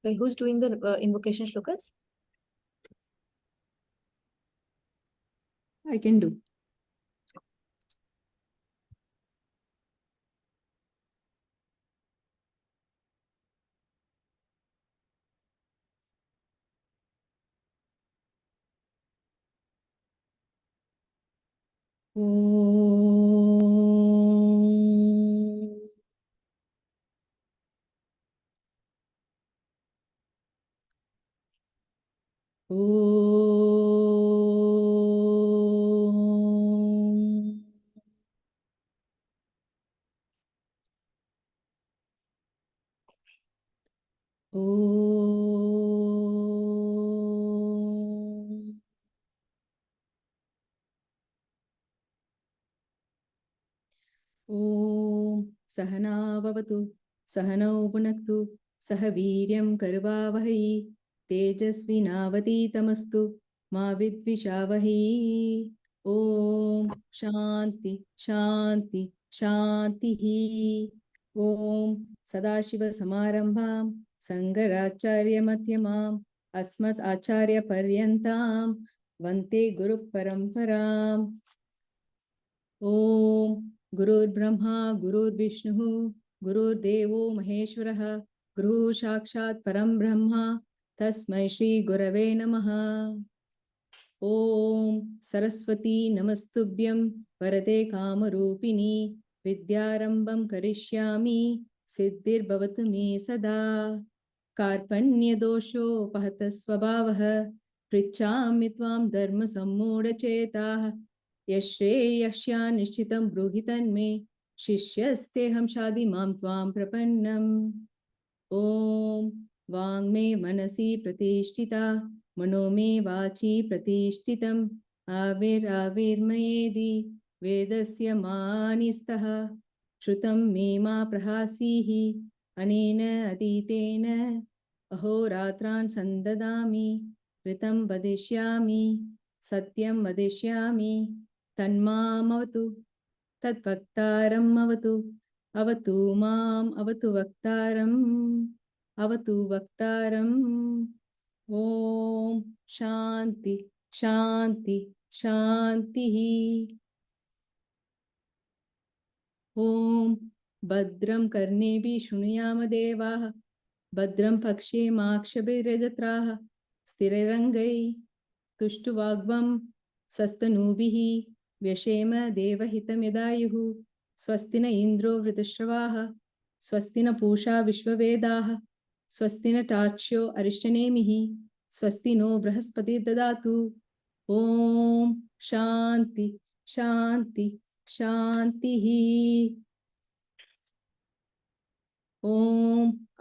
Okay, who's doing the invocation shlokas? I can do. ॐ सहना भवतु सहनौ भुनक्तु सह वीर्यं कर्वावहै तेजस्विनावतीतमस्तु मा विद्विषावहै ॐ शान्ति शान्ति शान्तिः ॐ सदाशिवसमारम्भां शङ्कराचार्यमध्यमाम् अस्मत् आचार्यपर्यन्तां वन्दे गुरुपरम्पराम् ॐ गुरुर्ब्रह्मा गुरुर्विष्णुः गुरुर्देवो महेश्वरः गुरुः साक्षात् परं ब्रह्म तस्मै श्री गुरवे नमः ॐ सरस्वती नमस्तुभ्यं वरदे कामरूपिणी विद्यारम्भं करिष्यामि सिद्धिर्भवतु मे सदा कार्पण्यदोषोपहतः स्वभावः पृच्छामि त्वां धर्मसम्मूढचेताः यश्रेयस्या निश्चितं ब्रूहि तन्मे शिष्यस्तेऽहं शाधि मां त्वां प्रपन्नम् ॐ वाङ्मे मनसि प्रतिष्ठिता मनो मे वाचि प्रतिष्ठितम् आविर्आविर्मयेदि वेदस्य मानिस्तः श्रुतं मे मा प्रहासीः अनेन अधीतेन अहोरात्रान् सन्ददामि ऋतं वदिष्यामि सत्यं वदिष्यामि तन्मामवतु तद्वक्तारम् अवतु अवतु माम् अवतु वक्तारम् अवतु वक्तारम् ॐ शान्ति शान्ति शान्तिः ॐ भद्रं कर्णेभिः शृणुयाम देवाः भद्रं पक्षेमाक्षभिर्यजत्राः स्थिरैरङ्गैः तुष्टुवाग्वं सस्तनूभिः व्यशेम देवहितं यदायुः स्वस्ति न इन्द्रो वृतश्रवाः स्वस्ति न पूषा विश्ववेदाः स्वस्ति न टार्क्ष्यो अरिष्टनेमिः स्वस्ति नो बृहस्पतिर्ददातु ॐ शान्ति शान्ति शान्तिः ॐ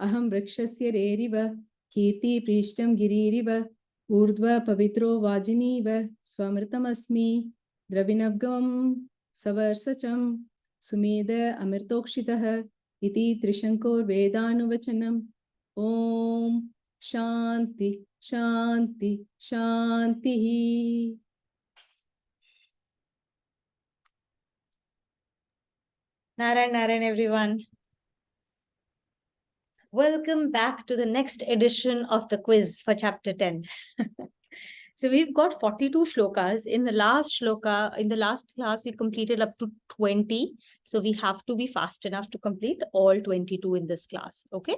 अहं वृक्षस्य रेरिव कीर्तिप्रीष्टं गिरिरिव ऊर्ध्व पवित्रो वाजिनीव स्वमृतमस्मि द्रविणवगं सवर्षचं सुमेध अमृतोक्षितः इति त्रिशङ्कोर्वेदानुवचनम् ॐ शान्ति शान्ति शान्तिः Narayan, Narayan, everyone. Welcome back to the next edition of the quiz for chapter 10. So we've got 42 shlokas. In the last class, we completed up to 20. So we have to be fast enough to complete all 22 in this class. Okay.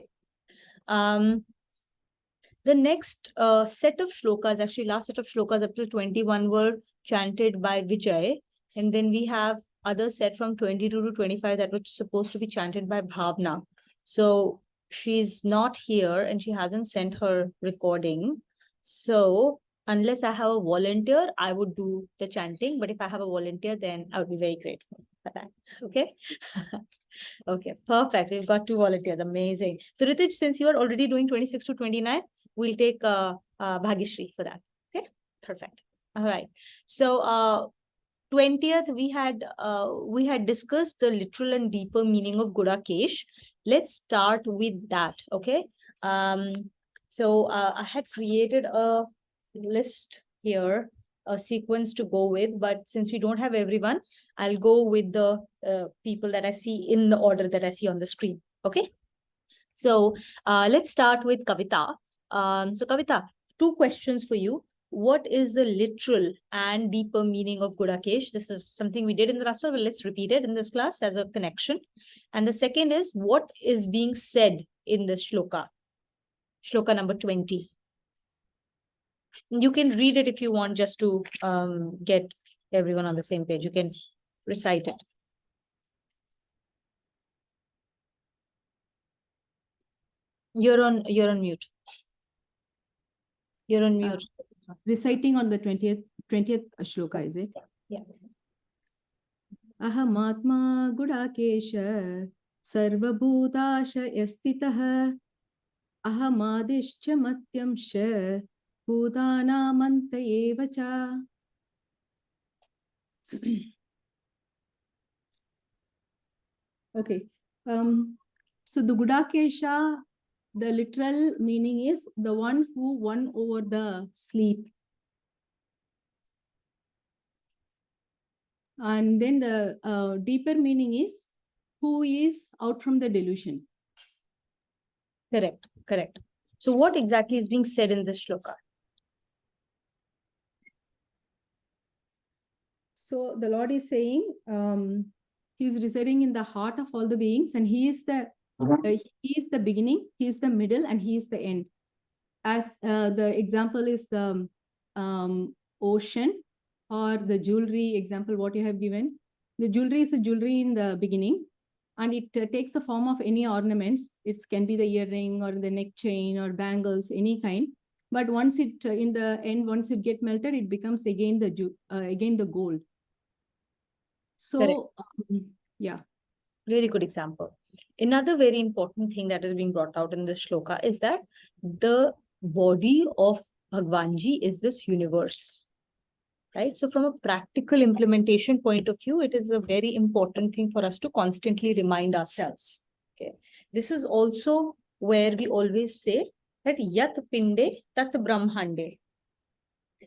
The next set of shlokas, actually last set of shlokas up to 21 were chanted by Vijay. And then we have other set from 22 to 25 that was supposed to be chanted by Bhavna. So she's not here and she hasn't sent her recording. So unless I have a volunteer, I would do the chanting. But if I have a volunteer, then I would be very grateful for that. Okay. Okay, perfect. We've got 2 volunteers. Amazing. So Ritij, since you are already doing 26 to 29, we'll take Bhagishri for that. Okay, perfect. All right. So 20th, we had discussed the literal and deeper meaning of Gudakesh. Let's start with that. Okay. So I had created a list here, a sequence to go with, but since we don't have everyone, I'll go with the people that I see in the order that I see on the screen. Okay. So let's start with Kavita. So Kavita, two questions for you. What is the literal and deeper meaning of Gudakesh? This is something we did in the Rasa, but let's repeat it in this class as a connection. And the second is, what is being said in this shloka? Shloka number 20. You can read it if you want, just to get everyone on the same page. You can recite it. You're on mute. You're on mute. Reciting on the 20th shloka, is it? Yeah. Ahamatma Gudakesha Sarvabhutashayastitah Ahamadishcha Matyamsha Bhutanamanta Evacha. Okay. So the Gudakesha, the literal meaning is the one who won over the sleep. And then the deeper meaning is who is out from the delusion. Correct, correct. So what exactly is being said in this shloka? So the Lord is saying he is residing in the heart of all the beings, and he is the beginning, he is the middle, and he is the end. As the example is the ocean, or the jewelry example what you have given. The jewelry is a jewelry in the beginning, and it takes the form of any ornaments. It can be the earring or the neck chain or bangles, any kind. But once it in the end, once it get melted, it becomes again the gold. So yeah, very good example. Another very important thing that is being brought out in this shloka is that the body of Bhagwanji is this universe, right? So from a practical implementation point of view, it is a very important thing for us to constantly remind ourselves. Okay, this is also where we always say that yat pinde tat brahmande.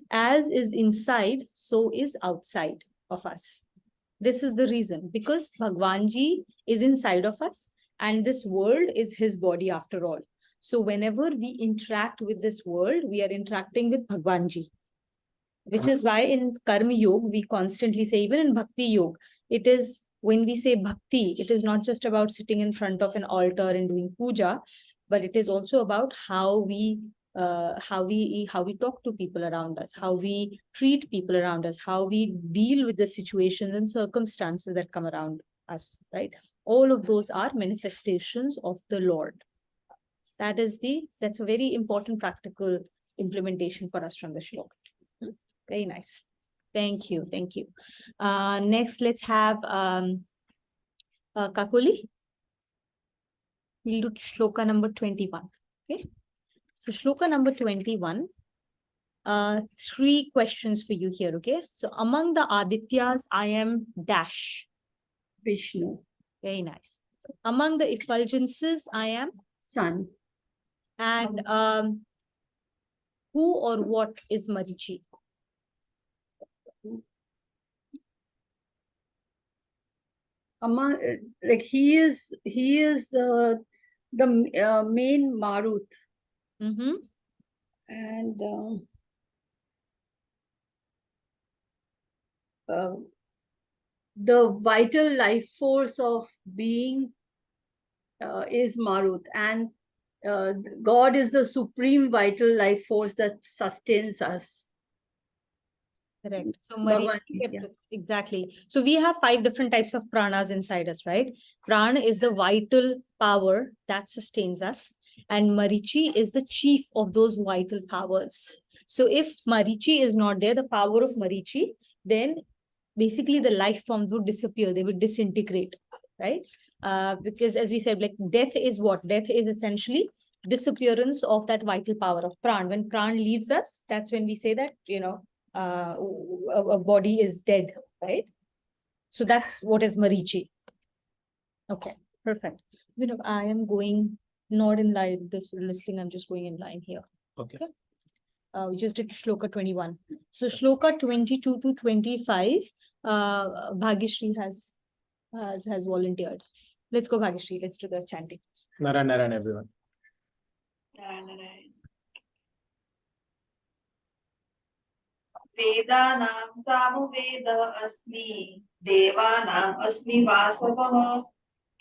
As is inside, so is outside of us. This is the reason, because Bhagwanji is inside of us, and this world is his body after all. So whenever we interact with this world, we are interacting with Bhagwanji, which is why in Karma Yoga, we constantly say, even in Bhakti Yoga, it is, when we say Bhakti, it is not just about sitting in front of an altar and doing puja, but it is also about how we talk to people around us, how we treat people around us, how we deal with the situations and circumstances that come around us, right? All of those are manifestations of the Lord. That's a very important practical implementation for us from the shloka. Very nice. Thank you. Thank you. Next, let's have Kakuli. We'll do shloka number 21. Okay. So shloka number 21. 3 questions for you here. Okay. So among the Adityas, I am dash. Vishnu. Very nice. Among the effulgences, I am Sun. And who or what is Marichi? Among, like he is the main Marut, Mm-hmm. and the vital life force of being is Marut, and God is the supreme vital life force that sustains us. Correct. So Bhagwan, Marichi, exactly. So we have 5 different types of pranas inside us, right? Prana is the vital power that sustains us, and Marichi is the chief of those vital powers. So if Marichi is not there, the power of Marichi, then basically the life forms would disappear, they would disintegrate, right? Because as we said, like death is what? Death is essentially disappearance of that vital power of Pran. When Pran leaves us, that's when we say that, a body is dead, right? So that's what is Marichi. Okay, perfect. I am going not in line this listing, I'm just going in line here. Okay. We just did shloka 21. So shloka 22 to 25, Bhagyashree has volunteered. Let's go, Bhagyashree. Let's do the chanting. Narayan, everyone. वेदानां सामवेद अस्मि देवानाम् अस्मि वासवः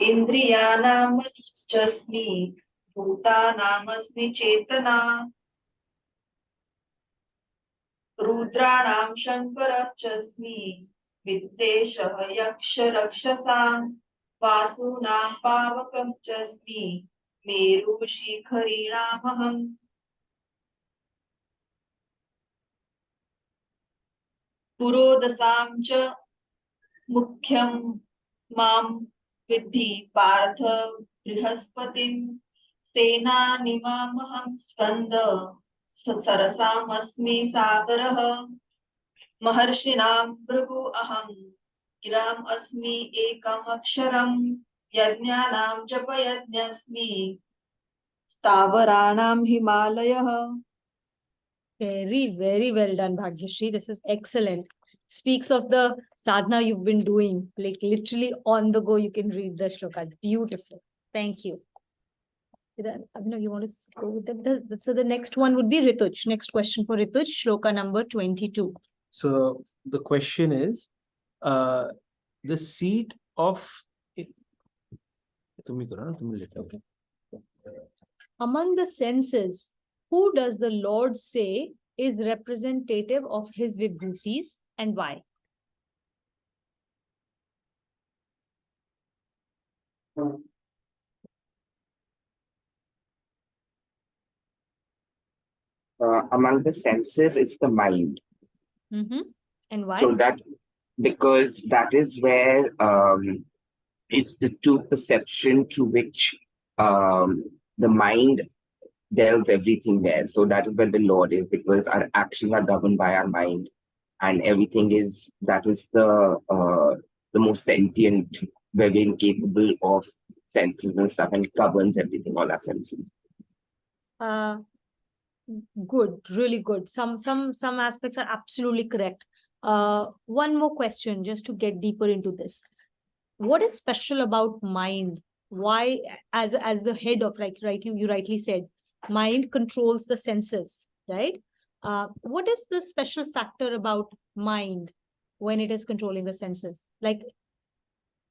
इन्द्रियाणां मनश्चस्मि भूतानाम् अस्मि चेतना रुद्राणां शङ्करः चस्मि विद्वेषः यक्षरक्षसां वासुनां पावकं चस्मि मेरुशिखरिणामहम् पुरोदसां च मुख्यं मां विद्धि पार्थ बृहस्पतिं सेनानिमामहं स्कन्द सरसामस्मि सागरः महर्षिणां भृगु अहं गिराम् अस्मि एकम् अक्षरं यज्ञानां जपयज्ञस्मि स्थावराणां हिमालयः. Very, very well done, Bhagyashree. This is excellent. Speaks of the sadhana you've been doing, like literally on the go, you can read the shlokas. Beautiful. Thank you. Abhinav, you want to go with that? So the next one would be Rituj. Next question for Rituj, shloka number 22. So the question is, the seat of. Okay. Among the senses, who does the Lord say is representative of his vibhutis and why? Among the senses, it's the mind. And why? So that, because that is where it's the true perception to which the mind delves everything there. So that is where the Lord is, because our actions are governed by our mind, and everything is, that is the most sentient, very incapable of senses and stuff, and it governs everything, all our senses. Good, really good. Some aspects are absolutely correct. One more question, just to get deeper into this. What is special about mind? Why, as the head of, like, right, you rightly said, mind controls the senses, right? What is the special factor about mind when it is controlling the senses? Like,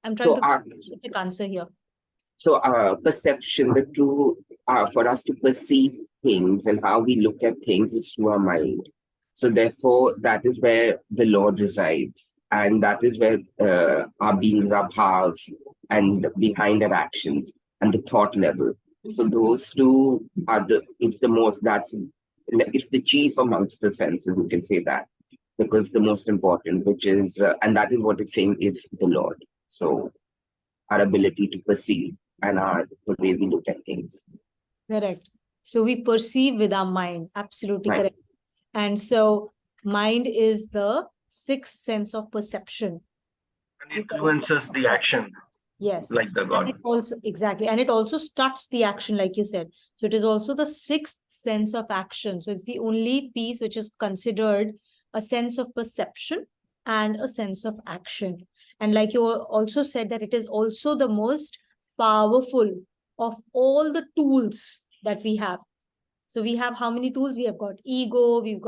I'm trying to get a specific answer here. So perception, the true, for us to perceive things and how we look at things is through our mind. So therefore, that is where the Lord resides. And that is where our beings are bhav and behind our actions and the thought level. So those two are it's the chief amongst the senses, we can say that, because the most important, which is, and that is what I think is the Lord. So our ability to perceive and the way we look at things. Correct. So we perceive with our mind. Absolutely Right. correct. And so mind is the sixth sense of perception. And it influences the action. Yes. Like the And God. it also, exactly. And it also starts the action, like you said. So it is also the sixth sense of action. So it's the only piece which is considered a sense of perception and a sense of action. And like you also said, that it is also the most powerful of all the tools that we have. So we have how many tools? We have got ego, we've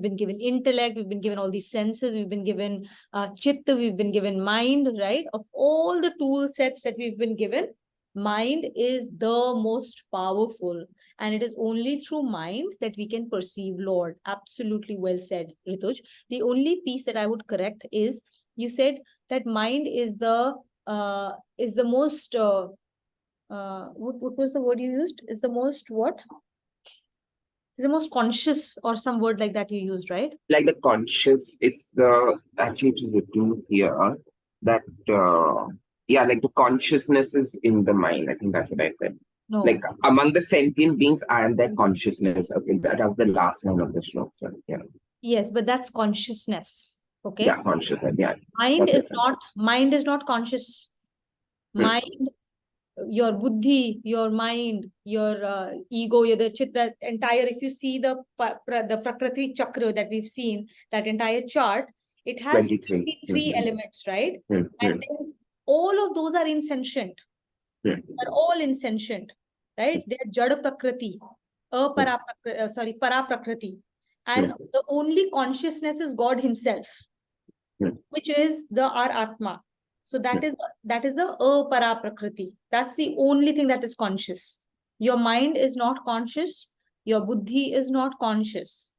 been given intellect, we've been given all these senses, we've been given chitta, we've been given mind, right? Of all the tool sets that we've been given, mind is the most powerful. And it is only through mind that we can perceive Lord. Absolutely well said, Rituj. The only piece that I would correct is, you said that mind is the most, what was the word you used? Is the most what? Is the most conscious, or some word like that you used, right? Like the conscious, it's the, actually it is written here that, like the consciousness is in the mind. I think that's what I said. No. Like among the sentient beings, I am their consciousness. Okay, that was the last line of the shloka. Yeah. Yes, but that's consciousness. Okay. Yeah, consciousness. Yeah. Mind Okay. is not conscious. Mind, your buddhi, your mind, your ego, the chitta, entire, if you see the Prakriti Chakra that we've seen, that entire chart, it has 23. 23 elements, right? Mhm. And then all of those are insentient. They're all insentient, right? They're Jada Prakriti, Para Prakriti. And the only consciousness is God himself, which is our Atma. So that is the Para Prakriti. That's the only thing that is conscious. Your mind is not conscious. Your buddhi is not conscious.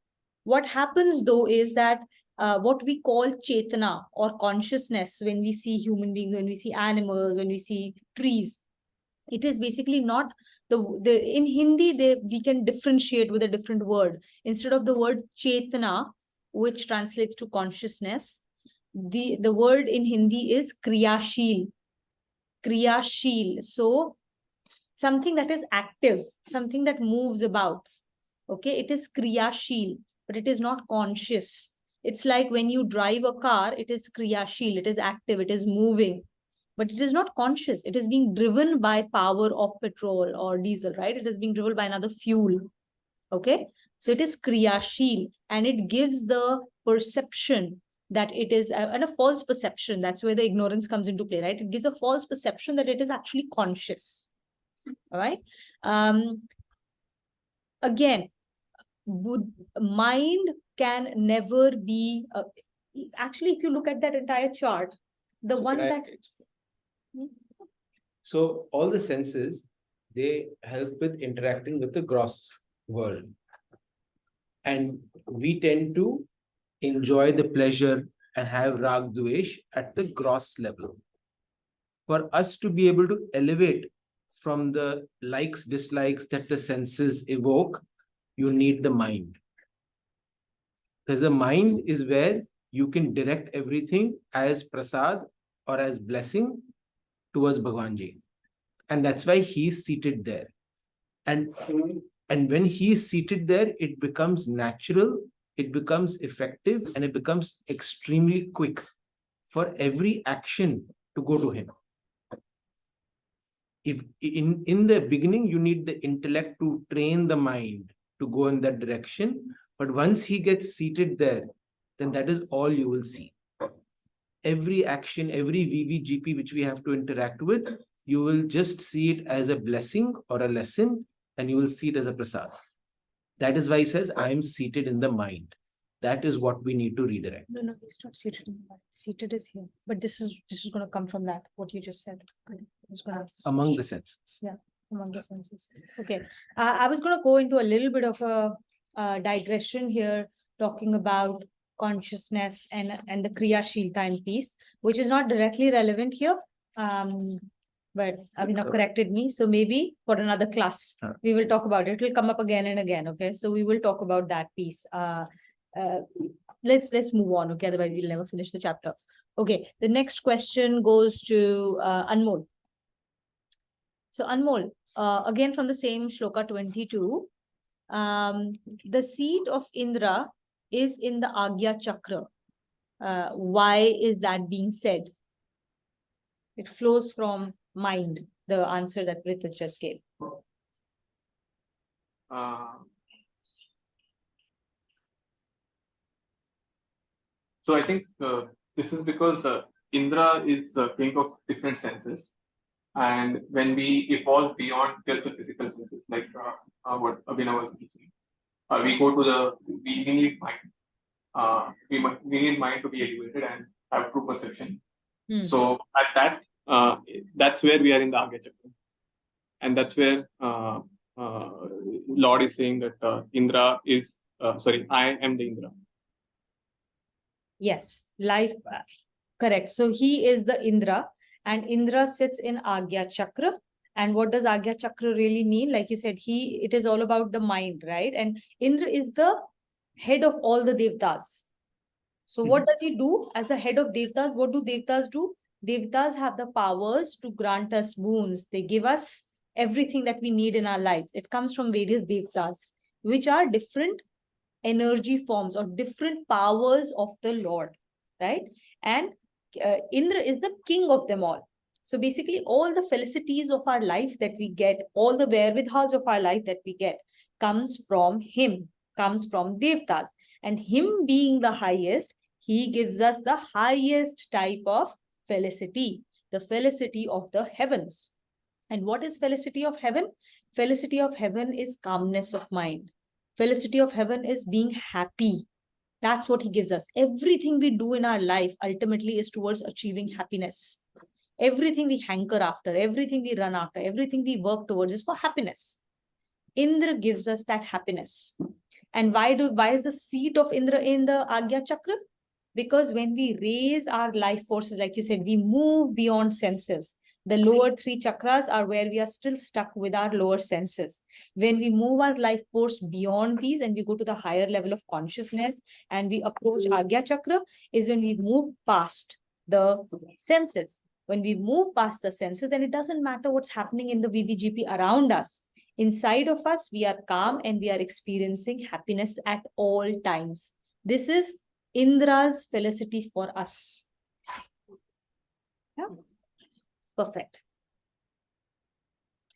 What happens though is that what we call chetana or consciousness, when we see human beings, when we see animals, when we see trees, it is basically not in Hindi, we can differentiate with a different word. Instead of the word chetana, which translates to consciousness, the word in Hindi is kriyashil. Kriyashil. So something that is active, something that moves about. Okay, it is kriyashil, but it is not conscious. It's like when you drive a car, it is kriyashil, it is active, it is moving, but it is not conscious. It is being driven by power of petrol or diesel, right? It is being driven by another fuel. Okay, so it is kriyashil, and it gives the perception that it is and a false perception. That's where the ignorance comes into play, right? It gives a false perception that it is actually conscious. All right. Again, mind can never be actually, if you look at that entire chart, the one that So all the senses, they help with interacting with the gross world. And we tend to enjoy the pleasure and have rag dvesh at the gross level. For us to be able to elevate from the likes, dislikes that the senses evoke, you need the mind. Because the mind is where you can direct everything as prasad or as blessing towards Bhagwanji. And that's why he's seated there. And when he is seated there, it becomes natural, it becomes effective, and it becomes extremely quick for every action to go to him. If in the beginning, you need the intellect to train the mind to go in that direction. But once he gets seated there, then that is all you will see. Every action, every VVGP which we have to interact with, you will just see it as a blessing or a lesson, and you will see it as a prasad. That is why he says, I am seated in the mind. That is what we need to redirect. No, he's not seated in the mind. Seated is here. But this is going to come from that, what you just said. Among the senses. Yeah, among the senses. Okay. I was going to go into a little bit of a digression here, talking about consciousness and the Kriyashil time piece, which is not directly relevant here. But Abhinav corrected me. So maybe for another class, we will talk about it. It will come up again and again. Okay. So we will talk about that piece. Let's move on. Okay. Otherwise we'll never finish the chapter. Okay. The next question goes to Anmol. So Anmol, again from the same shloka 22, the seat of Indra is in the Agya Chakra. Why is that being said? It flows from mind, the answer that Rithik just gave. So I think this is because Indra is king of different senses. And when we evolve beyond just the physical senses, like what Abhinav was saying, we go to we need mind. We need mind to be elevated and have true perception. So at that, that's where we are in the Agya Chakra. And that's where Lord is saying that Indra is, I am the Indra. Yes, life, correct. So he is the Indra, and Indra sits in Agya Chakra. And what does Agya Chakra really mean? Like you said, it is all about the mind, right? And Indra is the head of all the Devtas. So what does he do as a head of Devtas? What do Devtas do? Devtas have the powers to grant us boons. They give us everything that we need in our lives. It comes from various Devtas, which are different energy forms or different powers of the Lord, right? And Indra is the king of them all. So basically all the felicities of our life that we get, all the wherewithals of our life that we get comes from him, comes from Devtas. And him being the highest, he gives us the highest type of felicity, the felicity of the heavens. And what is felicity of heaven? Felicity of heaven is calmness of mind. Felicity of heaven is being happy. That's what he gives us. Everything we do in our life ultimately is towards achieving happiness. Everything we hanker after, everything we run after, everything we work towards is for happiness. Indra gives us that happiness. And why is the seat of Indra in the Agya Chakra? Because when we raise our life forces, like you said, we move beyond senses. The lower 3 chakras are where we are still stuck with our lower senses. When we move our life force beyond these and we go to the higher level of consciousness and we approach Agya Chakra, is when we move past the senses. When we move past the senses, then it doesn't matter what's happening in the VVGP around us. Inside of us, we are calm and we are experiencing happiness at all times. This is Indra's felicity for us. Yeah. Perfect.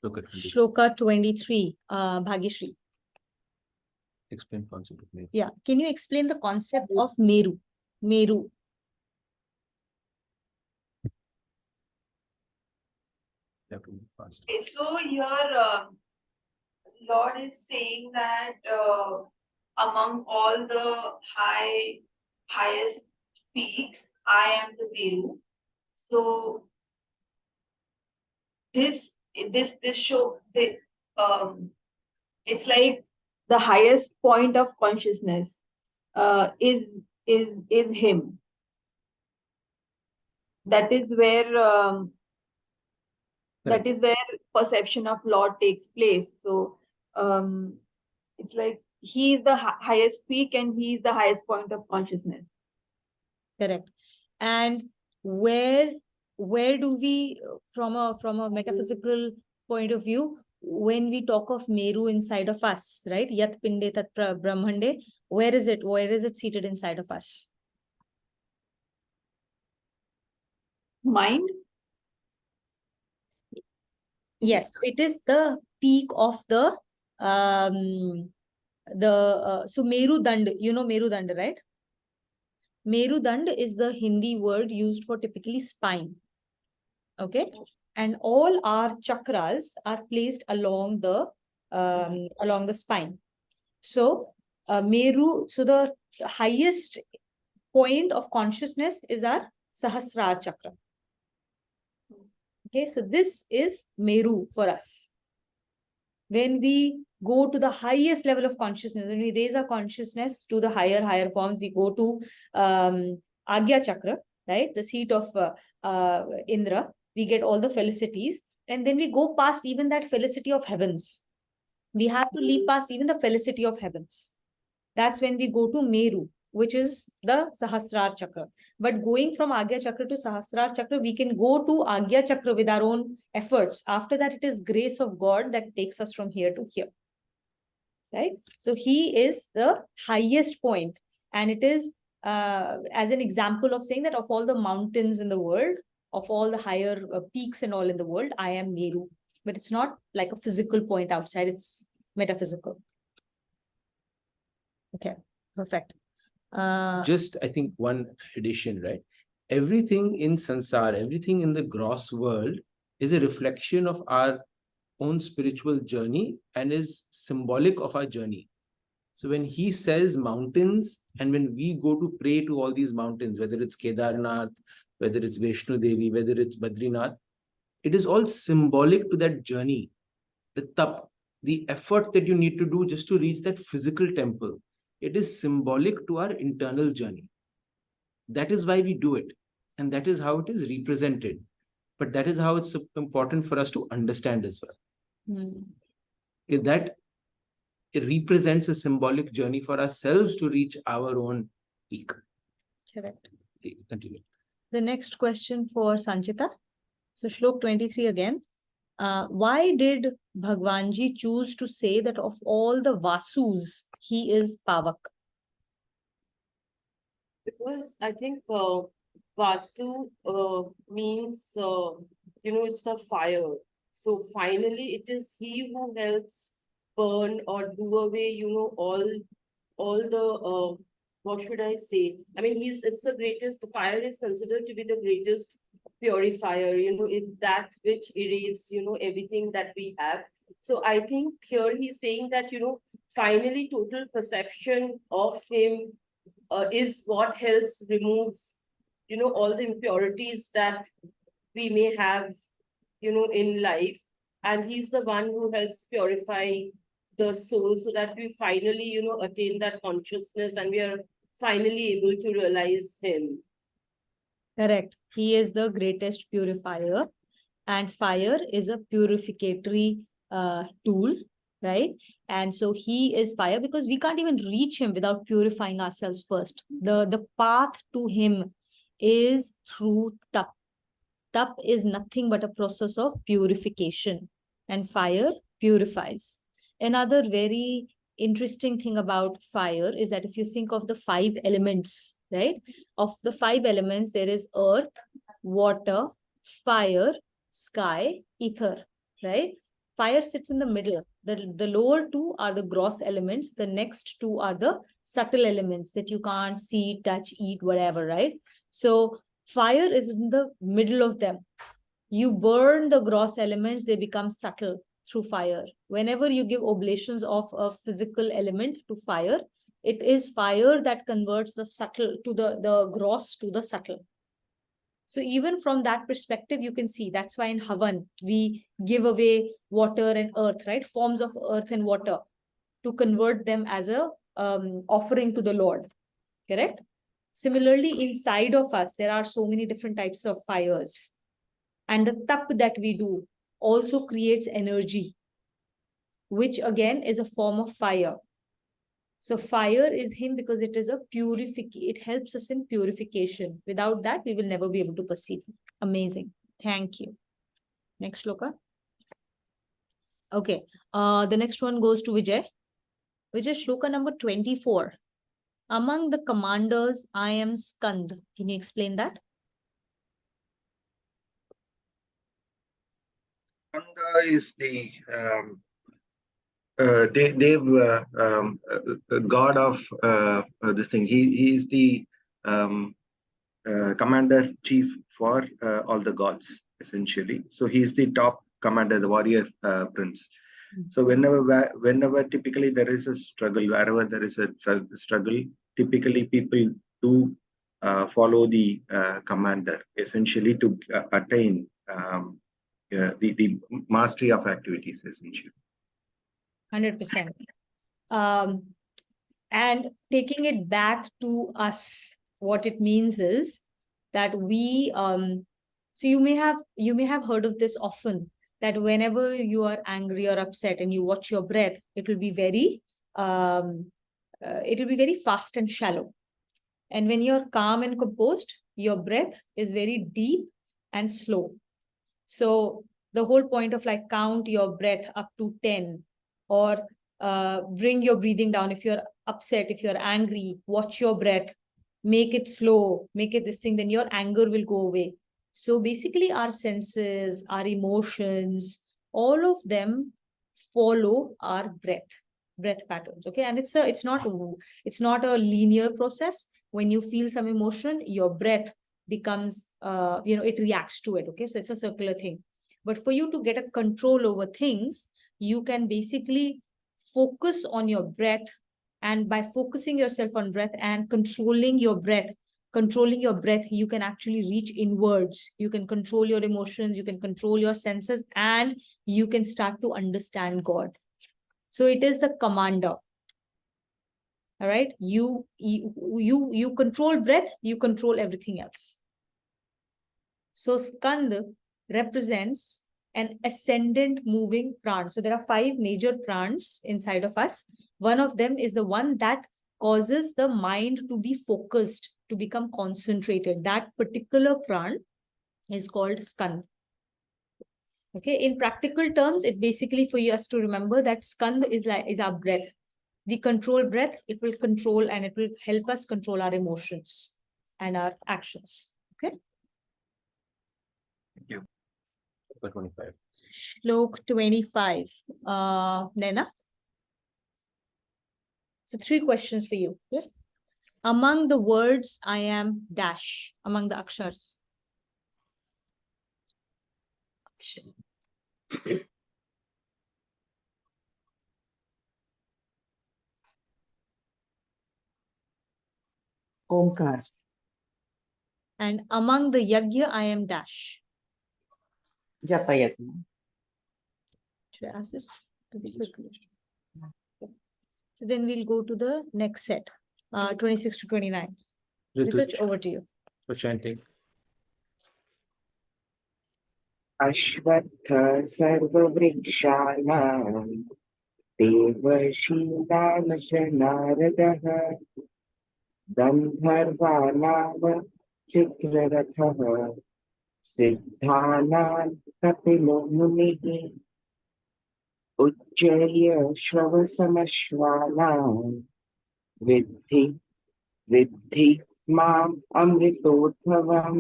Look at it. Shloka 23, Bhagyashree. Explain concept of Meru. Yeah. Can you explain the concept of Meru? Meru. You have to move fast. Okay, so here Lord is saying that among all the highest peaks, I am the Meru. So this show it's like the highest point of consciousness is him. That is where that is where perception of Lord takes place. So it's like he is the highest peak and he is the highest point of consciousness. Correct. And where do we, from a metaphysical point of view, when we talk of Meru inside of us, right? Yat Pinde Tat Brahmande, where is it? Where is it seated inside of us? Mind? Yes, it is the peak of the so Meru Dand, you know Meru Dand, right? Meru Dand is the Hindi word used for typically spine. Okay, and all our chakras are placed along the spine. So Meru, so the highest point of consciousness is our Sahasrara chakra. Okay, so this is Meru for us. When we go to the highest level of consciousness, when we raise our consciousness to the higher forms, we go to Agya Chakra, right? The seat of Indra. We get all the felicities. And then we go past even that felicity of heavens. We have to leave past even the felicity of heavens. That's when we go to Meru, which is the Sahasrara Chakra. But going from Agya Chakra to Sahasrara Chakra, we can go to Agya Chakra with our own efforts. After that, it is grace of God that takes us from here to here. Right? So he is the highest point. And it is as an example of saying that of all the mountains in the world, of all the higher peaks and all in the world, I am Meru. But it's not like a physical point outside, it's metaphysical. Okay, perfect. Just, I think, one addition, right? Everything in sansar, everything in the gross world is a reflection of our own spiritual journey and is symbolic of our journey. So when he says mountains, and when we go to pray to all these mountains, whether it's Kedarnath, whether it's Vaishno Devi, whether it's Badrinath, it is all symbolic to that journey. The tap, the effort that you need to do just to reach that physical temple, it is symbolic to our internal journey. That is why we do it. And that is how it is represented. But that is how it's important for us to understand as well. That it represents a symbolic journey for ourselves to reach our own peak. Correct. Continue. The next question for Sanchita. So Shlok 23 again. Why did Bhagwanji choose to say that of all the Vasus, he is Pavak? Because I think Vasu means, it's the fire. So finally, it is he who helps burn or do away, all the, what should I say? I mean, it's the greatest, the fire is considered to be the greatest purifier, that which erases, everything that we have. So I think here he's saying that, finally total perception of him is what helps removes, all the impurities that we may have, in life. And he's the one who helps purify the soul so that we finally, attain that consciousness and we are finally able to realize him. Correct. He is the greatest purifier, and fire is a purificatory tool, right? And so he is fire because we can't even reach him without purifying ourselves first. The path to him is through tap. Tap is nothing but a process of purification, and fire purifies. Another very interesting thing about fire is that if you think of the 5 elements, right? Of the 5 elements, there is earth, water, fire, sky, ether, right? Fire sits in the middle. The lower 2 are the gross elements. The next 2 are the subtle elements that you can't see, touch, eat, whatever, right? So fire is in the middle of them. You burn the gross elements, they become subtle through fire. Whenever you give oblations of a physical element to fire, it is fire that converts the subtle to the gross to the subtle. So even from that perspective, you can see that's why in Havan, we give away water and earth, right? Forms of earth and water to convert them as a offering to the Lord, correct? Similarly, inside of us, there are so many different types of fires. And the tap that we do also creates energy, which again is a form of fire. So fire is him because it is a it helps us in purification. Without that, we will never be able to perceive. Amazing. Thank you. Next shloka. Okay. The next one goes to Vijay. Vijay, shloka number 24. Among the commanders, I am Skand. Can you explain that? Skanda is the god of this thing. He is the commander chief for all the gods, essentially. So he is the top commander, the warrior prince. So whenever typically there is a struggle, wherever there is a struggle, typically people do follow the commander, essentially to attain the mastery of activities, essentially. 100%. And taking it back to us, what it means is that we, so you may have heard of this often, that whenever you are angry or upset and you watch your breath, it will be very fast and shallow. And when you're calm and composed, your breath is very deep and slow. So the whole point of like count your breath up to 10 or bring your breathing down. If you're upset, if you're angry, watch your breath, make it slow, make it this thing, then your anger will go away. So basically our senses, our emotions, all of them follow our breath patterns. Okay. And it's not a linear process. When you feel some emotion, your breath becomes, it reacts to it. Okay. So it's a circular thing. But for you to get a control over things, you can basically focus on your breath. And by focusing yourself on breath and controlling your breath, you can actually reach inwards. You can control your emotions, you can control your senses, and you can start to understand God. So it is the commander. All right. You control breath, you control everything else. So Skand represents an ascendant moving pran. So there are 5 major prans inside of us. One of them is the one that causes the mind to be focused, to become concentrated. That particular pran is called Skand. Okay, in practical terms, it basically for us to remember that Skand is our breath. We control breath, it will control and it will help us control our emotions and our actions. Okay. Thank you. 25. Shlok 25. Nena? So 3 questions for you. Okay? Among the words, I am dash. Among the akshars. Omkar. And among the yajna, I am dash. Japayatna. Should I ask this pretty quickly? So then we'll go to the next set, 26 to 29. Rituj, over to you. For chanting. Ashvatha sarvavrikshanam devarshinamasya naradaha gandharvanam chitrarathah siddhanan kapilo munihi ujjaya shravasamaśhvanam vidhi mam amritodhavam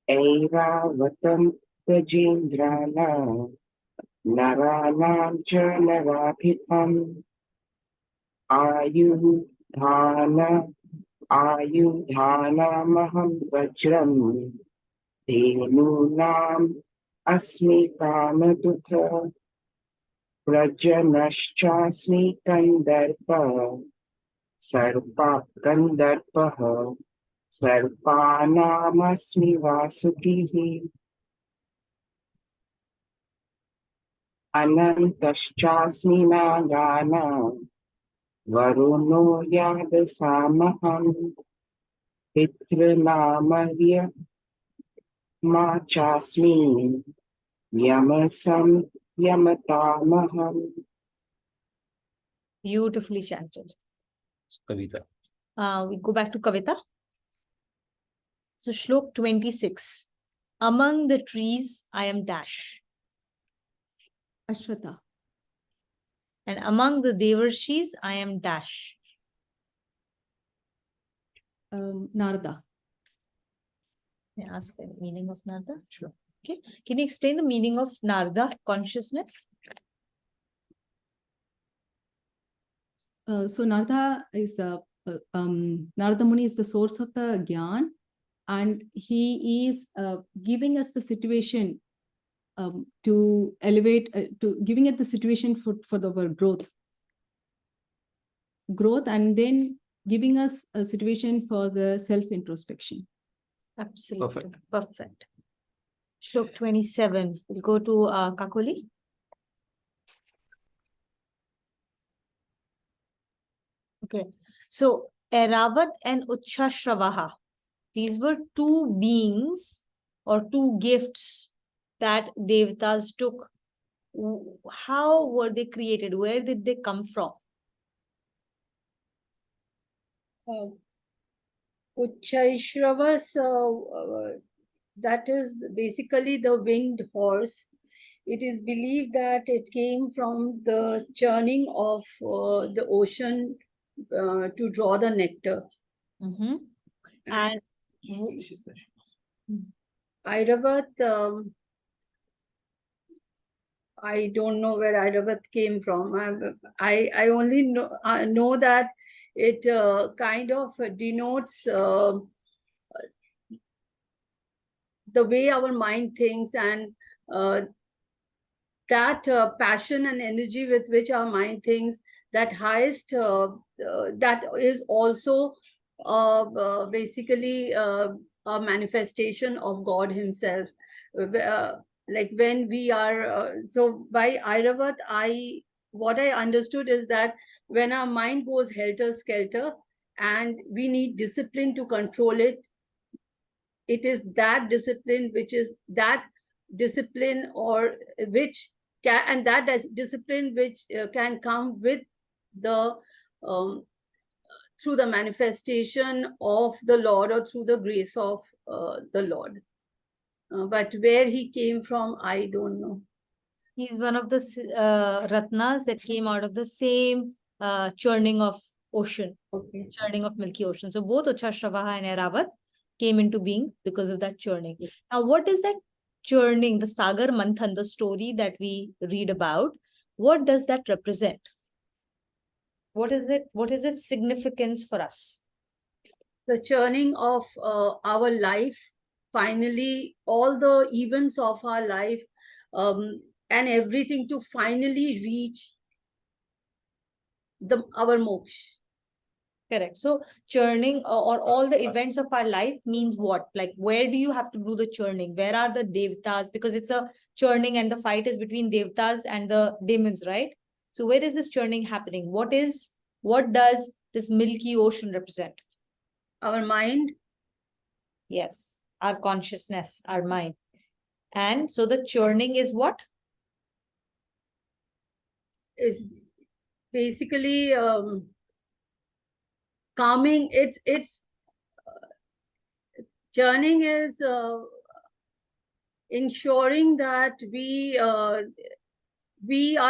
Airavatam Gajendrana Naranam Chanarathipam Ayudhana Maham Vajram Dhenunam Asmi Kamadutha Prajanashchasmi Kandarpa Sarpa Kandarpaha Sarpanamasmi Vasukihi Anantaschasmi Nagana Varuno Yadasamaham Pitranamarya Machasmi Yamasam Yamatamaham. Beautifully chanted. Kavita. We go back to Kavita. So Shlok 26. Among the trees, I am dash. Ashwata. And among the Devarshis, I am dash. Narada. May I ask the meaning of Narada? Sure. Okay. Can you explain the meaning of Narada consciousness? So Narada is the Narada Muni is the source of the Gyan, and he is giving us the situation to elevate, to giving it the situation for our growth, and then giving us a situation for the self-introspection. Absolutely. Perfect. Shlok 27. We'll go to Kakoli. Okay. So Airavat and Uchchashravaha, these were two beings or two gifts that Devatas took. How were they created? Where did they come from? Uchchaishravas, that is basically the winged horse. It is believed that it came from the churning of the ocean to draw the nectar. And Airavat, I don't know where Airavat came from. I only know that it kind of denotes the way our mind thinks, and that passion and energy with which our mind thinks, that highest, that is also basically a manifestation of God himself. Like when we are, so by Airavat, what I understood is that when our mind goes helter-skelter and we need discipline to control it, it is that discipline which is that discipline or which can, and that discipline which can come with the through the manifestation of the Lord or through the grace of the Lord. But where he came from, I don't know. He's one of the Ratnas that came out of the same churning of ocean, churning of Milky Ocean. So both Uchchashravaha and Airavat came into being because of that churning. Now, what is that churning, the Sagar Manthan, the story that we read about? What does that represent? What is it? What is its significance for us? The churning of our life. Finally, all the events of our life and everything to finally reach our moksha. Correct. So churning or all the events of our life means what? Like, where do you have to do the churning? Where are the devtas? Because it's a churning and the fight is between devtas and the demons, right? So where is this churning happening? What does this milky ocean represent? Our mind. Yes, our consciousness, our mind. And so the churning is what? Is basically calming. It's churning is ensuring that we are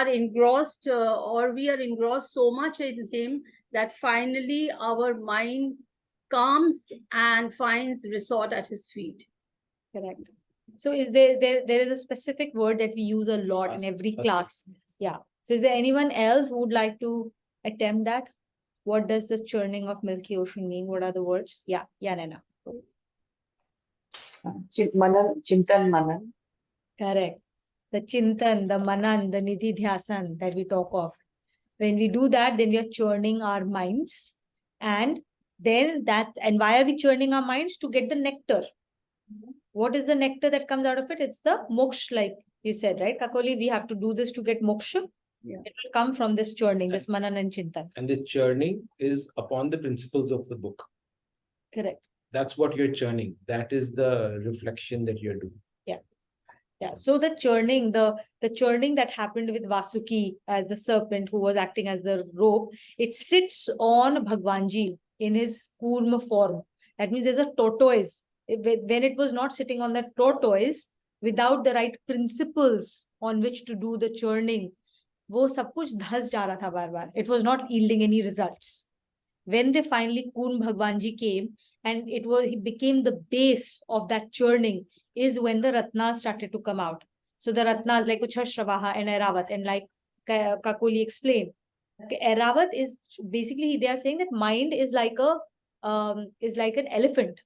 engrossed or we are engrossed so much in him that finally our mind calms and finds resort at his feet. Correct. So is there is a specific word that we use a lot in every class? Yeah. So is there anyone else who would like to attempt that? What does this churning of Milky Ocean mean? What are the words? Yeah, Nana. Manan, Chintan Manan. Correct. The Chintan, the Manan, the Nidhi Dhyasan that we talk of. When we do that, then we are churning our minds. And why are we churning our minds? To get the nectar. What is the nectar that comes out of it? It's the moksha, like you said, right, Kakoli? We have to do this to get moksha. Yeah. It will come from this churning, this Manan and Chintan. And the churning is upon the principles of the book. Correct. That's what you're churning. That is the reflection that you're doing. Yeah. So the churning that happened with Vasuki as the serpent who was acting as the rope, it sits on Bhagwanji in his Kurma form. That means there's a tortoise. When it was not sitting on that tortoise, without the right principles on which to do the churning, वो सब कुछ धस जा रहा था बार-बार. It was not yielding any results. When they finally Kurma Bhagwanji came and he became the base of that churning, is when the Ratnas started to come out. So the Ratnas like Uchha, and Airavat, and like Kakoli explained, Airavat is basically, they are saying that mind is like an elephant.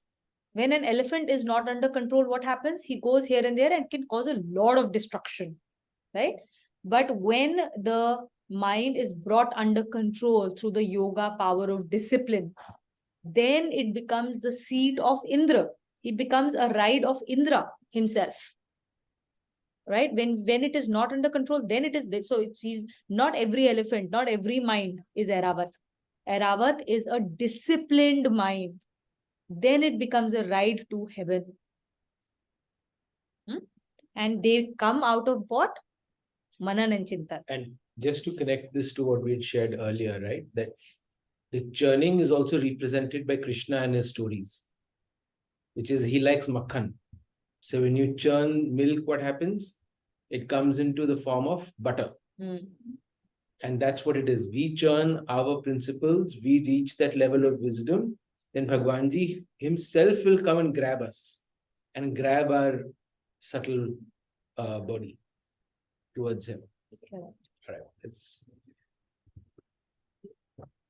When an elephant is not under control, what happens? He goes here and there and can cause a lot of destruction, right? But when the mind is brought under control through the yoga power of discipline, then it becomes the seat of Indra. It becomes a ride of Indra himself, right? When it is not under control, then it is. So he's not every elephant, not every mind is Airavat. Airavat is a disciplined mind. Then it becomes a ride to heaven. And they come out of what? Manan and Chintan. And just to connect this to what we had shared earlier, right? That the churning is also represented by Krishna and his stories, which is he likes makhan. So when you churn milk, what happens? It comes into the form of butter. And that's what it is. We churn our principles, we reach that level of wisdom, then Bhagwanji himself will come and grab us and grab our subtle body towards him. Correct. All right. It's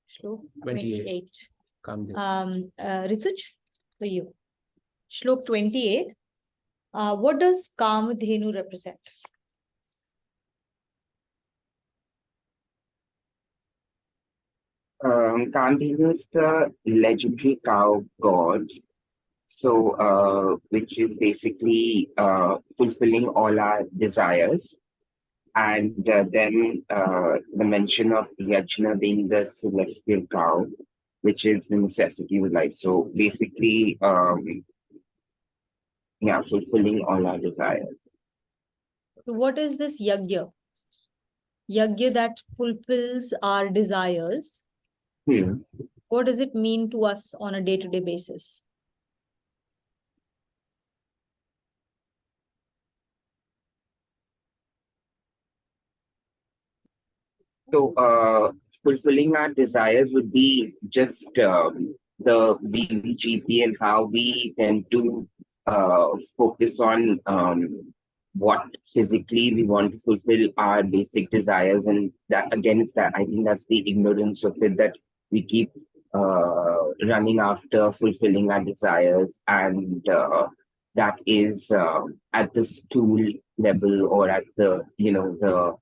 Shlok 28. 28. Rituj, for you. Shlok 28. What does Kamadhenu represent? Kamadhenu is the legendary cow of gods. So, which is basically fulfilling all our desires. And then the mention of Yajna being the celestial cow, which is the necessity of life. So basically, fulfilling all our desires. So what is this Yagya? Yagya that fulfills our desires. What does it mean to us on a day-to-day basis? So, fulfilling our desires would be just the VVGP and how we tend to focus on what physically we want to fulfill our basic desires. And that again, it's that I think that's the ignorance of it, that we keep running after fulfilling our desires, and that is at the stool level or at the, the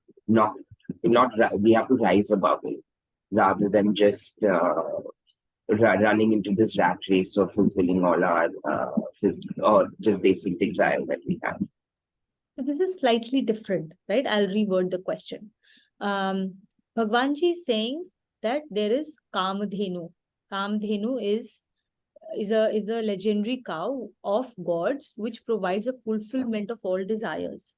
we have to rise above it rather than just running into this rat race of fulfilling all our or just basic desire that we have. So this is slightly different, right? I'll reword the question. Bhagwanji is saying that there is Kamadhenu. Kamadhenu is a legendary cow of gods which provides a fulfillment of all desires.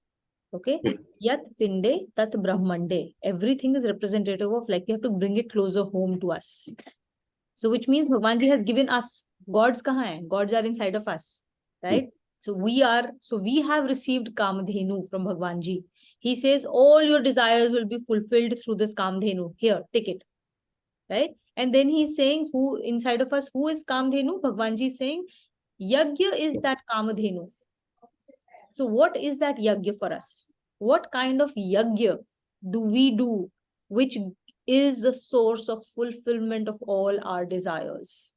Okay? Yat pinde tat brahmande. Everything is representative of, like, we have to bring it closer home to us. So which means Bhagwanji has given us. Gods kahan hai? Gods are inside of us, right? So we have received Kamadhenu from Bhagwanji. He says all your desires will be fulfilled through this Kamadhenu. Here, take it. Right? And then he's saying, who inside of us, who is Kamadhenu? Bhagwanji is saying, Yagya is that Kamadhenu. So what is that Yagya for us? What kind of Yagya do we do, which is the source of fulfillment of all our desires?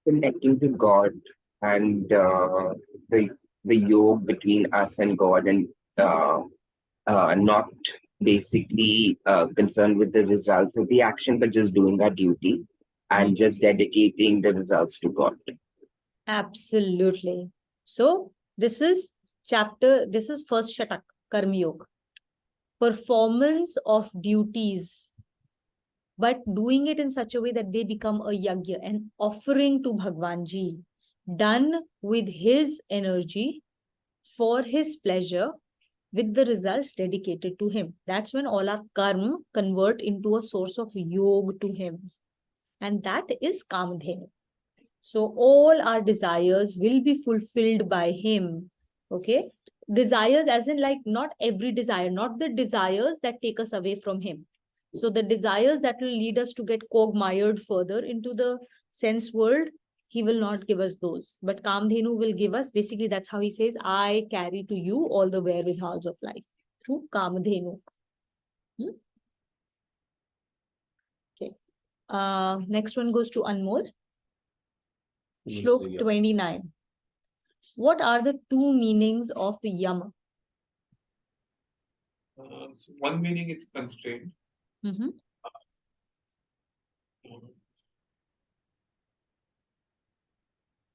Connecting to God and the yoke between us and God, and not basically concerned with the results of the action, but just doing our duty and just dedicating the results to God. Absolutely. So this is first Shatak, Karma Yoga. Performance of duties, but doing it in such a way that they become a yagya, an offering to Bhagwanji, done with his energy, for his pleasure, with the results dedicated to him. That's when all our karma convert into a source of yoga to him. And that is Kamadhenu. So all our desires will be fulfilled by him. Okay? Desires as in, like, not every desire, not the desires that take us away from him. So the desires that will lead us to get quagmired further into the sense world, he will not give us those. But Kamadhenu will give us, basically that's how he says, I carry to you all the wherewithals of life through Kamadhenu. Okay. Next one goes to Anmol. Shlok 29. What are the two meanings of Yama? So one meaning is constraint.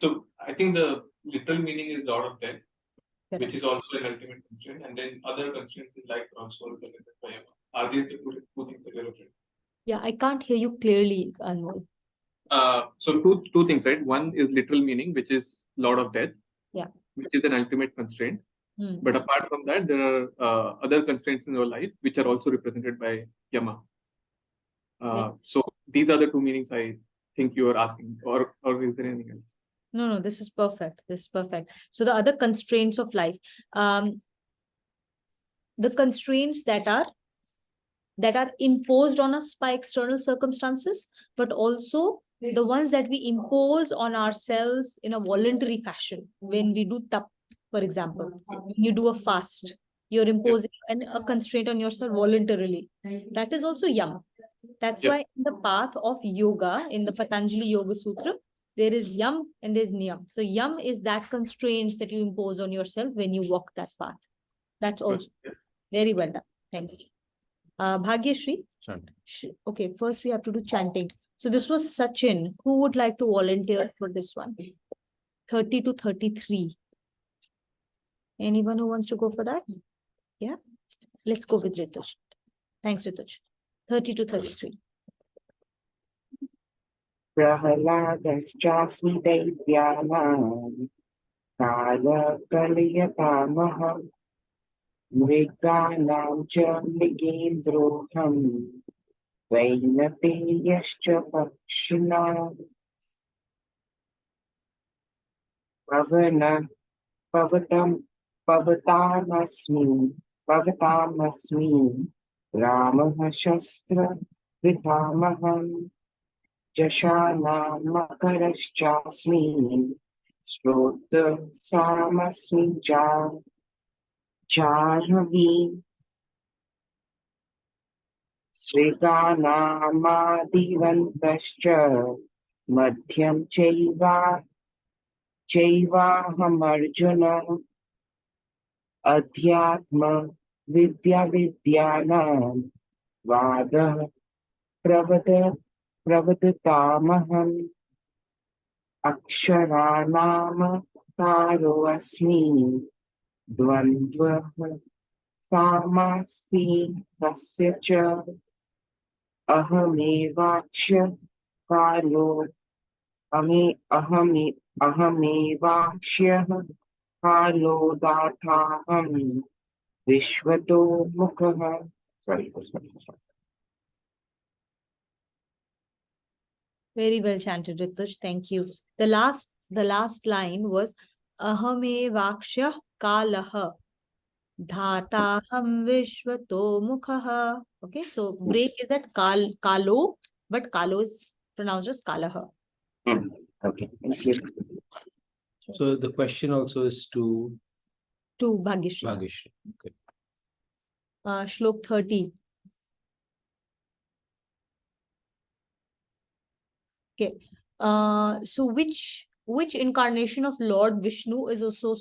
So I think the literal meaning is Lord of Death, which is also an ultimate constraint, and then other constraints is like also the limit by Yama. Are these the two things that you're referring? Yeah, I can't hear you clearly, Anmol. So two things, right? One is literal meaning, which is Lord of Death, which is an ultimate constraint. But apart from that, there are other constraints in your life which are also represented by Yama. So these are the two meanings I think you are asking, or is there anything else? No, this is perfect. This is perfect. So the other constraints of life, the constraints that are imposed on us by external circumstances, but also the ones that we impose on ourselves in a voluntary fashion. When we do tap, for example, when you do a fast, you're imposing a constraint on yourself voluntarily. That is also Yama. That's why in the path of yoga, in the Patanjali Yoga Sutra, there is Yam and there's Niyam. So Yam is that constraints that you impose on yourself when you walk that path. That's also very well done. Thank you. Bhagyashri? Okay, first we have to do chanting. So this was Sachin. Who would like to volunteer for this one? 30 to 33. Anyone who wants to go for that? Yeah? Let's go with Rituj. Thanks, Rituj. 30 to 33. Prahaladastasmi Daityanam Kala Kalayatamaha Mriganam cha Mrigendroham Vainateyascha Pakshina Pavatamasmi Ramah Shastra Vitamaham Jashana Makaraschasmi Shrota Samasmi Jarhavi Sriganamadivantascha Madhyam Chaivahamarjuna Adhyatma Vidya Vidyanam Vada Pravadatamaham Aksharanam Taro Asmi Dvandva Samasi Tasya Cha Ahamevachya Kalo Ahamevakshya Kalo Dathaham Vishwato Mukha. Sorry, this one. Very well chanted, Rituj. Thank you. The last line was Ahame Vakshya Kalaha Dhataham Vishwato Mukhaha. Okay, so break is at Kalo, but Kalo is pronounced as Kalaha. Okay, thank you. So the question also is to Bhagyashree. Bhagyashree. Okay. Shlok 30. Okay. So which incarnation of Lord Vishnu is also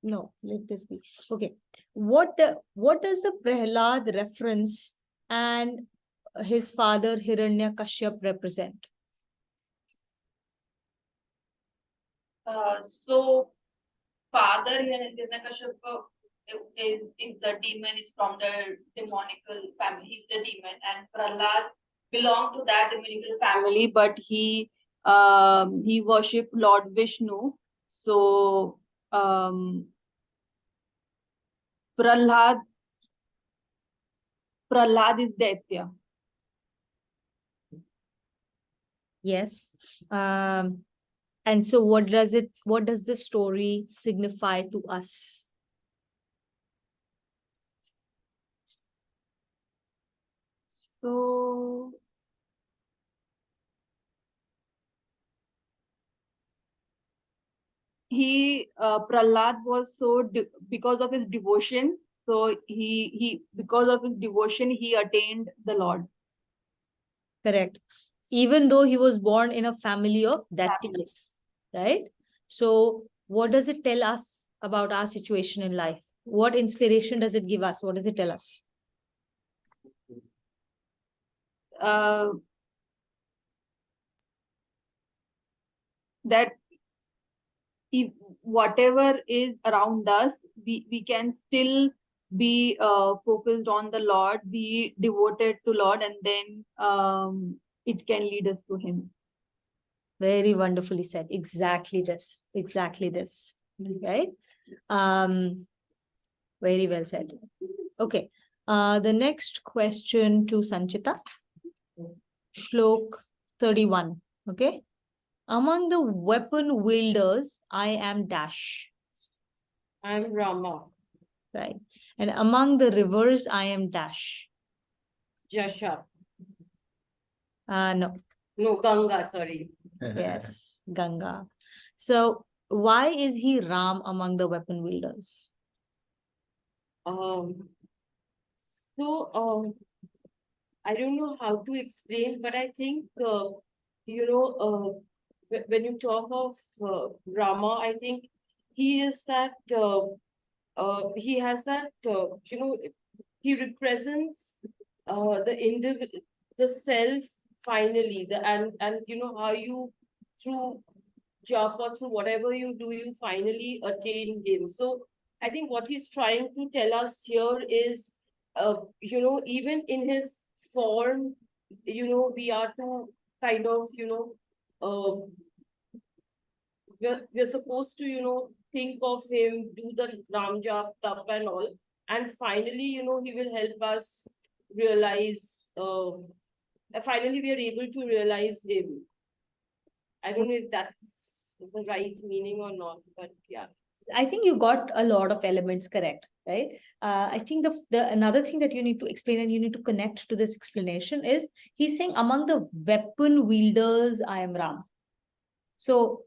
no, let this be. Okay. What does the Prahlad reference and his father Hiranyakashyap represent? So father Hiranyakashipu is the demon, is from the demonical family. He's the demon, and Prahlad belonged to that demonical family, but he worshipped Lord Vishnu. So Prahlad is Daitya. Yes. And so what does the story signify to us? So Prahlad was because of his devotion. So because of his devotion, he attained the Lord. Correct. Even though he was born in a family of Daityas, right? So what does it tell us about our situation in life? What inspiration does it give us? What does it tell us? That if whatever is around us, we can still be focused on the Lord, be devoted to Lord, and then it can lead us to Him. Very wonderfully said. Exactly this. Right? Very well said. Okay. The next question to Sanchita. Shlok 31. Okay. Among the weapon wielders, I am dash. I am Rama. Right. And among the rivers, I am dash. Jasha. No. No, Ganga, sorry. Yes, Ganga. So why is he Ram among the weapon wielders? I don't know how to explain, but I think, when you talk of Rama, I think he is that, he has that, he represents the self finally, and how you through job or through whatever you do, you finally attain him. So I think what he's trying to tell us here is, even in his form, we are to kind of, we're supposed to, think of him, do the Ram Jap, Tap and all. And finally, he will help us realize, finally we are able to realize him. I don't know if that's the right meaning or not, but yeah. I think you got a lot of elements correct, right? I think the another thing that you need to explain and you need to connect to this explanation is he's saying among the weapon wielders, I am Ram. So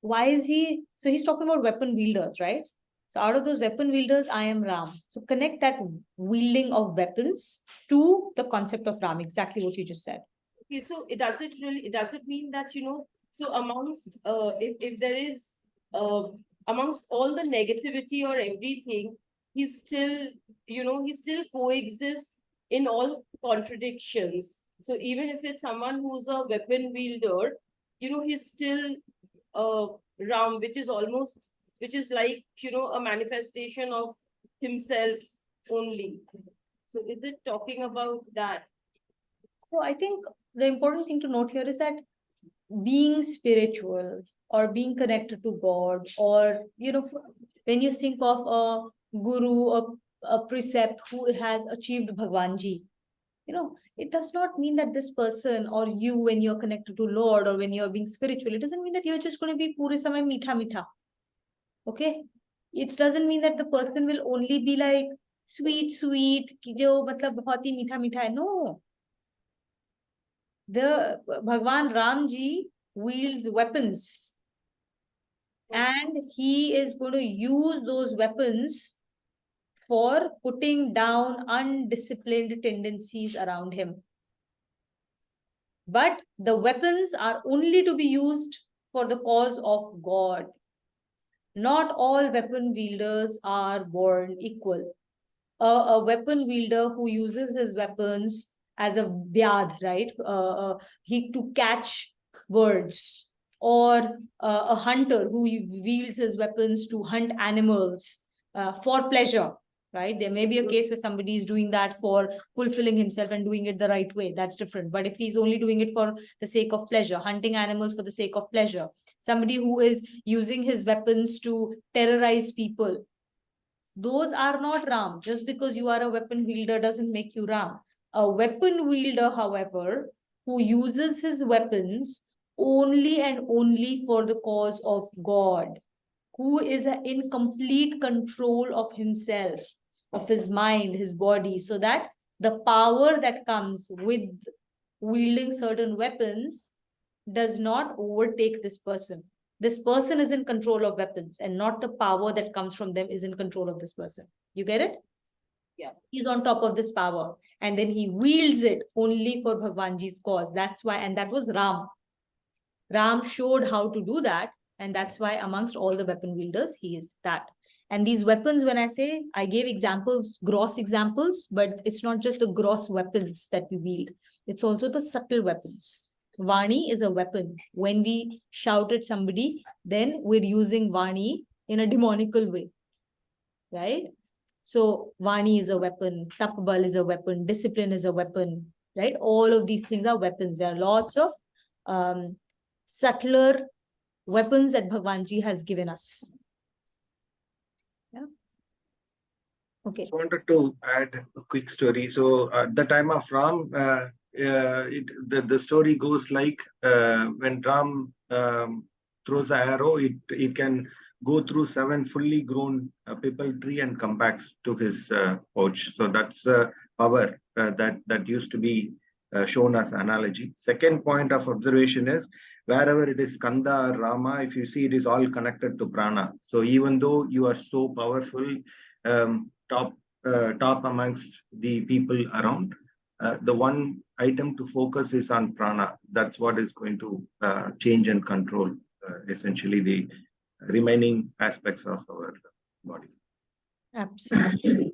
why is he? So he's talking about weapon wielders, right? So out of those weapon wielders, I am Ram. So connect that wielding of weapons to the concept of Ram, exactly what you just said. Okay, so does it mean that, so amongst, if there is amongst all the negativity or everything, he's still, he still coexists in all contradictions. So even if it's someone who's a weapon wielder, he's still Ram, which is like, a manifestation of himself only. So is it talking about that? So I think the important thing to note here is that being spiritual or being connected to God, or, when you think of a guru, a precept who has achieved Bhagwanji, it does not mean that this person or you, when you're connected to Lord or when you're being spiritual, it doesn't mean that you're just going to be pure samay meetha meetha. Okay? It doesn't mean that the person will only be like sweet, ki jo matlab bahut hi meetha meetha hai. No. The Bhagwan Ramji wields weapons, and he is going to use those weapons for putting down undisciplined tendencies around him. But the weapons are only to be used for the cause of God. Not all weapon wielders are born equal. A weapon wielder who uses his weapons as a vyad, right? He to catch birds, or a hunter who wields his weapons to hunt animals for pleasure, right? There may be a case where somebody is doing that for fulfilling himself and doing it the right way. That's different. But if he's only doing it for the sake of pleasure, hunting animals for the sake of pleasure, somebody who is using his weapons to terrorize people, those are not Ram. Just because you are a weapon wielder doesn't make you Ram. A weapon wielder, however, who uses his weapons only and only for the cause of God, who is in complete control of himself, of his mind, his body, so that the power that comes with wielding certain weapons does not overtake this person. This person is in control of weapons, and not the power that comes from them is in control of this person. You get it? Yeah. He's on top of this power, and then he wields it only for Bhagwanji's cause. That's why, and that was Ram. Ram showed how to do that, and that's why amongst all the weapon wielders, he is that. And these weapons, when I say, I gave examples, gross examples, but it's not just the gross weapons that we wield. It's also the subtle weapons. Vani is a weapon. When we shout at somebody, then we're using Vani in a demonical way, right? So Vani is a weapon, Tapbal is a weapon, discipline is a weapon, right? All of these things are weapons. There are lots of subtler weapons that Bhagwanji has given us. Yeah. Okay. Just wanted to add a quick story. So at the time of Ram, the story goes like when Ram throws an arrow, it can go through 7 fully grown pipal tree and come back to his pouch. So that's power that used to be shown as analogy. Second point of observation is wherever it is Kanda or Rama, if you see, it is all connected to prana. So even though you are so powerful, top amongst the people around, the one item to focus is on prana. That's what is going to change and control essentially the remaining aspects of our body. Absolutely.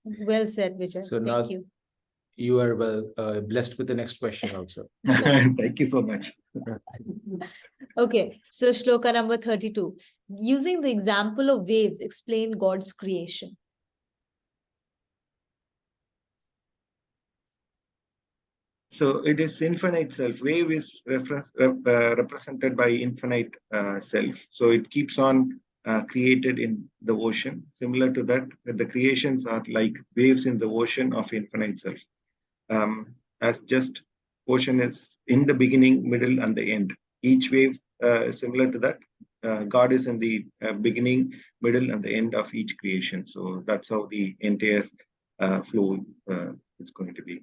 Well said, Vijay. So Thank now you. You are blessed with the next question also. Thank you so much. Okay, so shloka number 32. Using the example of waves, explain God's creation. So it is infinite self. Wave is represented by infinite self. So it keeps on created in the ocean. Similar to that, the creations are like waves in the ocean of infinite self. As just ocean is in the beginning, middle, and the end. Each wave is similar to that. God is in the beginning, middle, and the end of each creation. So that's how the entire flow is going to be.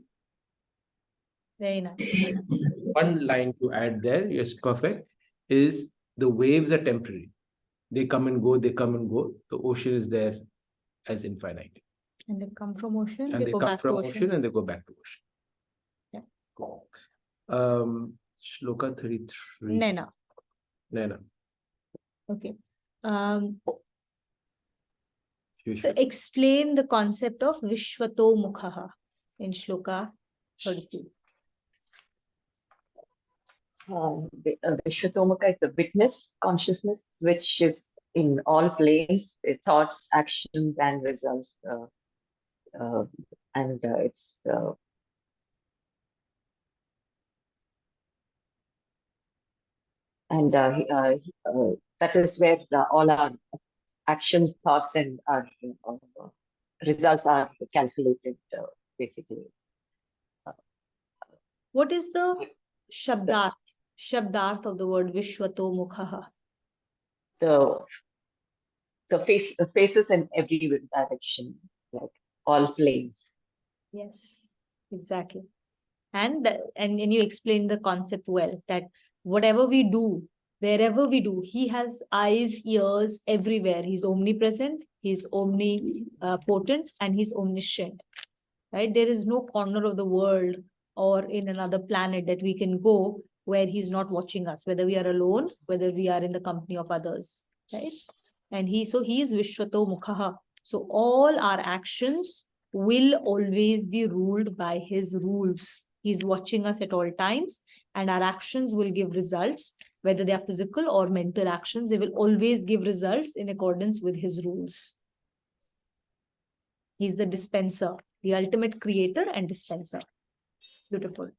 Very nice. One line to add there, yes, perfect, is the waves are temporary. They come and go, they come and go. The ocean is there as infinite. And they come from ocean, And they go come back from to ocean and they go back to ocean. Yeah. Cool. Shloka 33. Nena. Nena. Okay. So explain the concept of Vishwato Mukhaha in Shloka 32. Vishwatomukha is the witness consciousness, which is in all planes, thoughts, actions, and results. It's that is where all our actions, thoughts, and our results are calculated, basically. What is the Shabdarth of the word Vishwato Mukhaha? The faces in every direction, like all planes. Yes, exactly. And you explained the concept well, that whatever we do, wherever we do, he has eyes, ears everywhere. He's omnipresent, he's omnipotent, and he's omniscient. Right? There is no corner of the world or in another planet that we can go where he's not watching us, whether we are alone, whether we are in the company of others. Right? And he is Vishwato Mukhaha. So all our actions will always be ruled by his rules. He's watching us at all times, and our actions will give results, whether they are physical or mental actions. They will always give results in accordance with his rules. He's the dispenser, the ultimate creator and dispenser. Beautiful.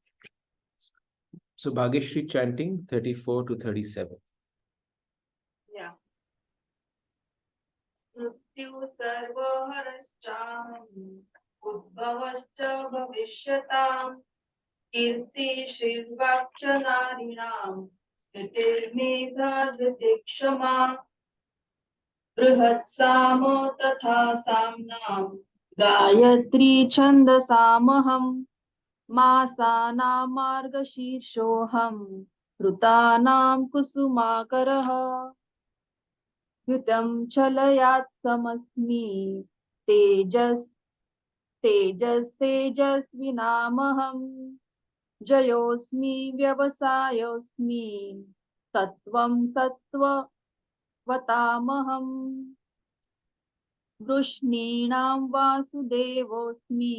So Bhagyashree chanting 34 to 37. Yeah. Mrityu sarvaharashcham udbhavascha bhavisyatam kirti shirvakcha narinam smritirmedha dvitikshama brihatsamo tatha samnam gayatri chandasamaham masanam margashirshoham rutanam kusumakaraha Yutam chalayat samasmi tejas vinamaham jayosmi vyavasayosmi sattvam sattva vatamaham vrishninam vasudevosmi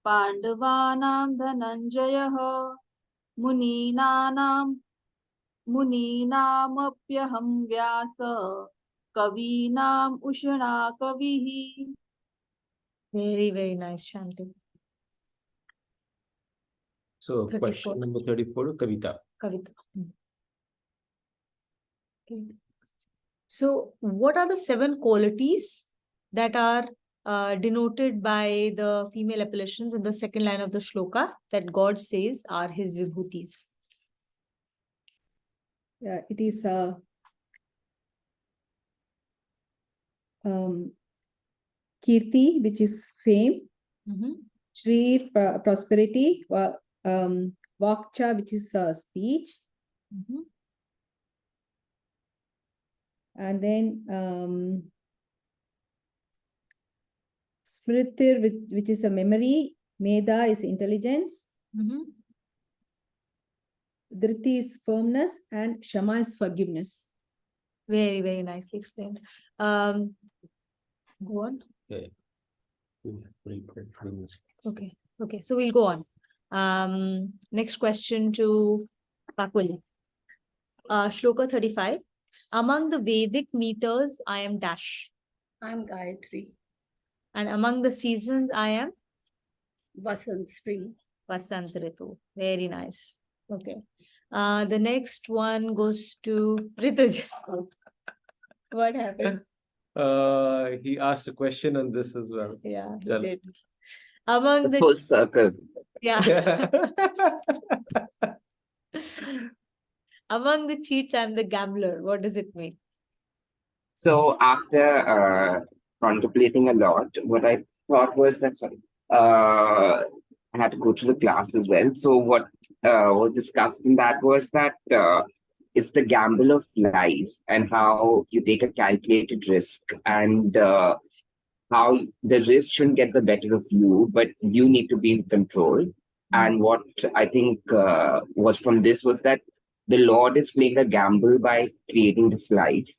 pandavanam dhananjayah muninamapyaham vyasa kavinam ushana kavihi. Very, very nice chanting. So 34. question number 34 to Kavita. Kavita. Okay. So what are the 7 qualities that are denoted by the female appellations in the second line of the shloka that God says are his vibhutis? Yeah, it is Kirti, which is fame, Shri, prosperity, Vakcha, which is speech, and then Smritir, which is a memory, Medha is intelligence, Dhriti is firmness, and Shama is forgiveness. Very, very nicely explained. Go on. Okay. Okay, so we'll go on. Next question to Pakul. Shloka 35. Among the Vedic meters, I am dash. I am Gayatri. And among the seasons, I am Vasant, spring. Vasant Ritu. Very nice. Okay. The next one goes to Rituj. What happened? He asked a question on this as well. Yeah, he Tell. did. Among the Full circle. yeah. Among the cheats, I'm the gambler. What does it mean? So after contemplating a lot, what I thought was that I had to go to the class as well. So what was discussed in that was that it's the gamble of life and how you take a calculated risk and how the risk shouldn't get the better of you, but you need to be in control. And what I think was from this was that the Lord is playing a gamble by creating this life.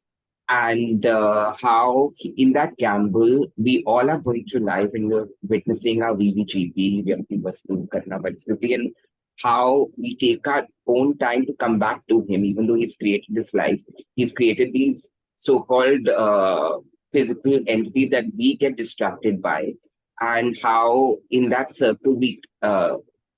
and how in that gamble we all are going through life and we're witnessing our VVGP, Vyakti Vastu Karna Paristhiti, and how we take our own time to come back to him, even though he's created this life, he's created these so-called physical entities that we get distracted by, and how in that circle we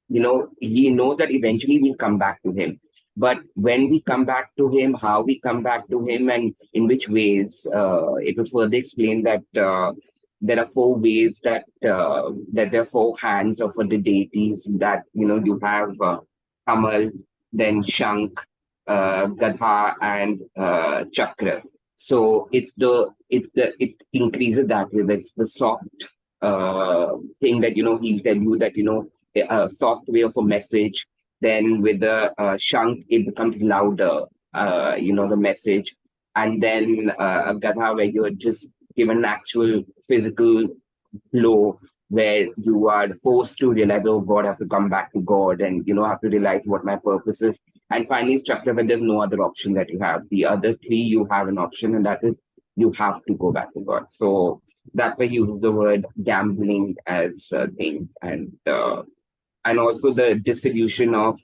we know that eventually we'll come back to him. But when we come back to him, how we come back to him and in which ways, it was further explained that there are 4 ways that there are 4 hands of the deities, that you have Kamal, then Shankh, Gadha, and Chakra. So it increases that way. That's the soft thing that he'll tell you that a soft way of a message. Then with the Shankh, it becomes louder, the message. And then a Gadha, where you're just given an actual physical blow, where you are forced to realize, oh God, I have to come back to God, and I have to realize what my purpose is. And finally, it's Chakra, where there's no other option that you have. The other 3, you have an option, and that is you have to go back to God. So that's why you use the word gambling as a thing, and also the dissolution of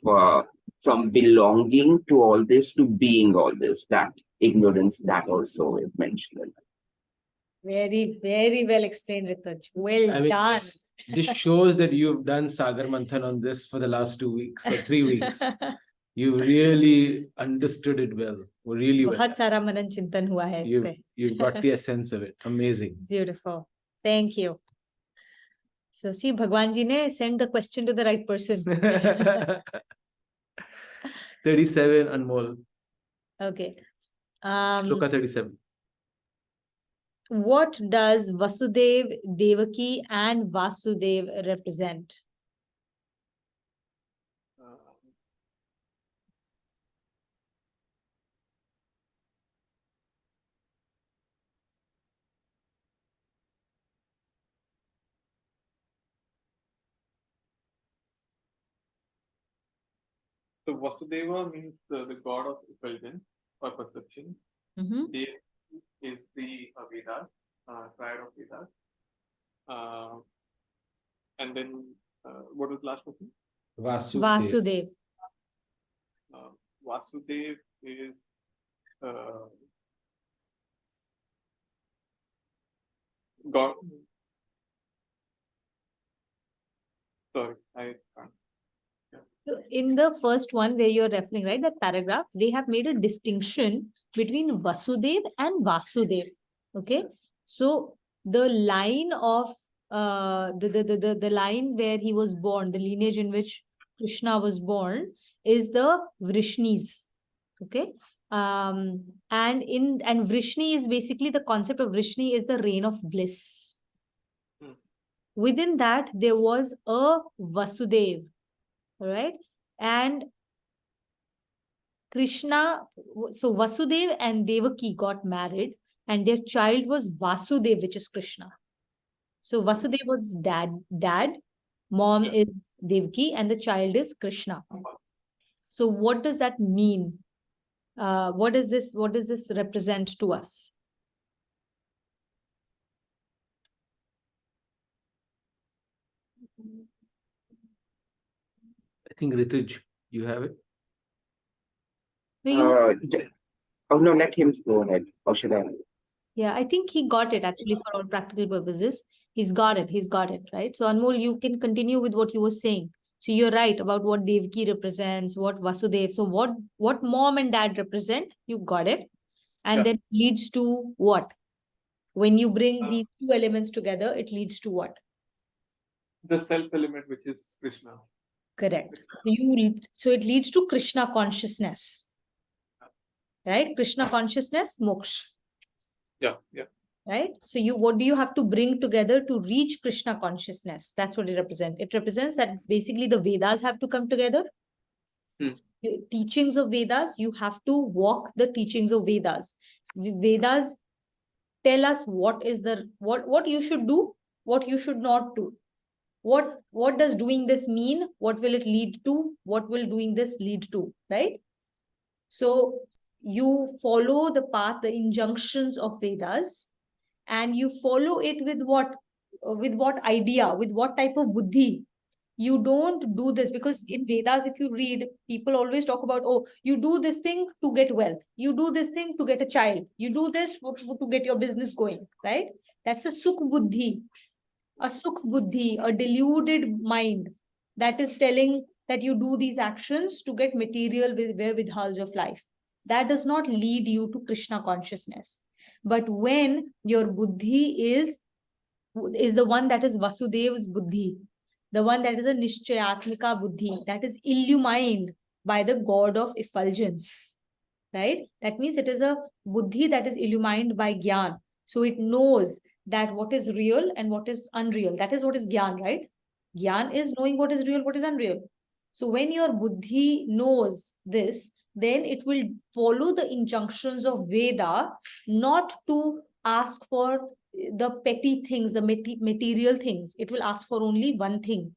from belonging to all this to being all this, that ignorance, that also is mentioned. Very, very well explained, Rituj. Well I mean, done. this shows that you've done Sagar Manthan on this for the last 2 weeks or 3 weeks. You really understood it well, really well. बहुत सारा मनन चिंतन हुआ है इस पे. You've got the essence of it. Amazing. Beautiful. Thank you. So see, Bhagwan ji ne send the question to the right person. 37, Anmol. Okay. Shloka 37. What does Vasudev, Devaki, and Vasudev represent? So Vasudeva means the god of effulgence or perception. Mhm. Dev is the Vedas, triad of Vedas. And then what was the last question? Vasudev. Vasudev is God. Sorry, I can't. So in the first one where you're referring, right, that paragraph, they have made a distinction between Vasudev and Vasudev. Okay. So the line of the line where he was born, the lineage in which Krishna was born, is the Vrishnis. Okay. And Vrishni is basically, the concept of Vrishni is the reign of bliss. Within that, there was a Vasudev. All right. And Krishna, so Vasudev and Devaki got married, and their child was Vasudev, which is Krishna. So Vasudev was dad, mom is Devaki, and the child is Krishna. So what does that mean? What does this represent to us? I think Rituj, you have it. No, Oh no, let him go ahead. Or should I? Yeah, I think he got it actually for all practical purposes. He's got it, right? So Anmol, you can continue with what you were saying. So you're right about what Devaki represents, what Vasudev. So what mom and dad represent, you got it. And then leads to what? When you bring these 2 elements together, it leads to what? The self element, which is Krishna. Correct. So it leads to Krishna consciousness. Right? Krishna consciousness, moksha. Yeah. Right? So what do you have to bring together to reach Krishna consciousness? That's what it represents. It represents that basically the Vedas have to come together. The teachings of Vedas, you have to walk the teachings of Vedas. Vedas tell us what you should do, what you should not do. What does doing this mean? What will it lead to? What will doing this lead to? Right? So you follow the path, the injunctions of Vedas, and you follow it with what idea, with what type of buddhi. You don't do this because in Vedas, if you read, people always talk about, oh, you do this thing to get wealth, you do this thing to get a child, you do this to get your business going, right? That's a sukh buddhi, a deluded mind that is telling that you do these actions to get material wherewithals of life. That does not lead you to Krishna consciousness. But when your buddhi is the one that is Vasudev's buddhi, the one that is a Nishchayatmika buddhi, that is illumined by the god of effulgence, right? That means it is a buddhi that is illumined by Gyan. So it knows that what is real and what is unreal. That is what is Gyan, right? Gyan is knowing what is real, what is unreal. So when your buddhi knows this, then it will follow the injunctions of Veda, not to ask for the petty things, the material things. It will ask for only one thing.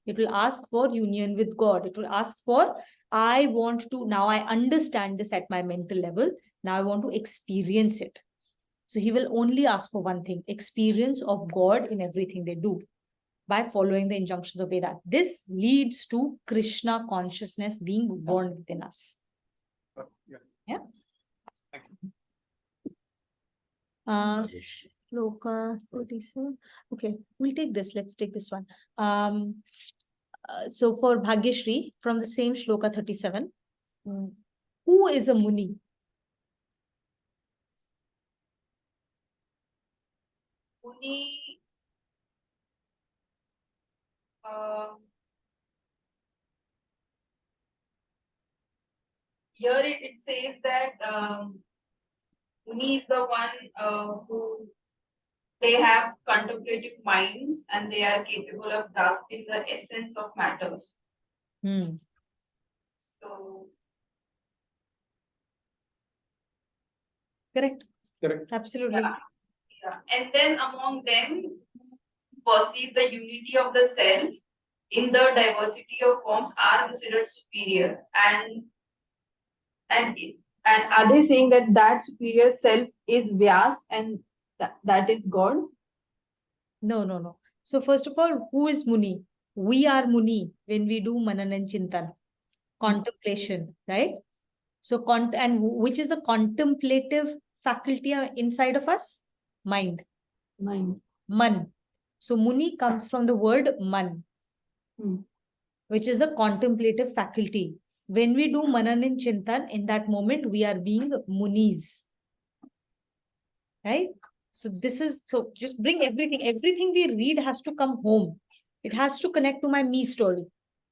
It will ask for union with God. It will ask for, I want to, now I understand this at my mental level. Now I want to experience it. So he will only ask for one thing, experience of God in everything they do by following the injunctions of Veda. This leads to Krishna consciousness being born within us. Yeah. Thank you. Shloka 37. Okay, we'll take this. Let's take this one. So for Bhagyashri, from the same Shloka 37, who is a Muni? Muni, here it says that Muni is the one who they have contemplative minds and they are capable of grasping the essence of matters. So Correct. Correct. Absolutely. yeah. And then among them, perceive the unity of the self in the diversity of forms are considered superior. And are they saying that that superior self is Vyas and that is God? No. So first of all, who is Muni? We are Muni when we do Manana and Chintan, contemplation, right? So and which is the contemplative faculty inside of us? Mind. Man. So Muni comes from the word man, which is the contemplative faculty. When we do Manana and Chintan, in that moment, we are being Munis. Right? So this is, so just bring everything we read has to come home. It has to connect to my me story.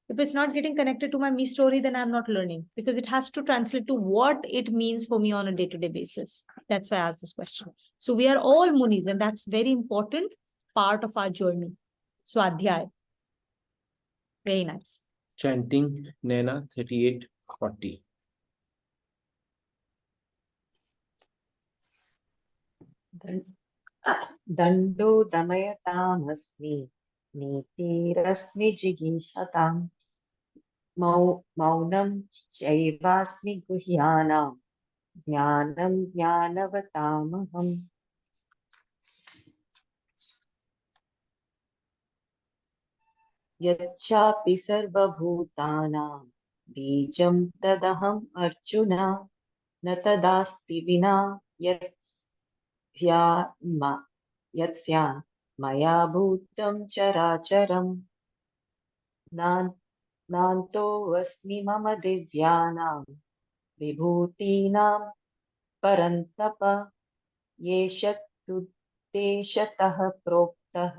If it's not getting connected to my me story, then I'm not learning, because it has to translate to what it means for me on a day-to-day basis. That's why I asked this question. So we are all Munis, and that's very important part of our journey. So Adhyay. Very nice. Chanting Naina 3840. दण्डो दमयतामस्मि नीतिरस्मि जिगीषताम् मौनं चैवास्मि गुह्यानां ज्ञानं ज्ञानवतामहम् यच्चापि सर्वभूतानां बीजं तदहम् अर्जुन न तदास्ति विना यत्स्यान् मया भूतं चराचरं नान्तोऽस्मि मम दिव्यानां विभूतीनां परन्तप येषत्तुद्देशतः प्रोक्तः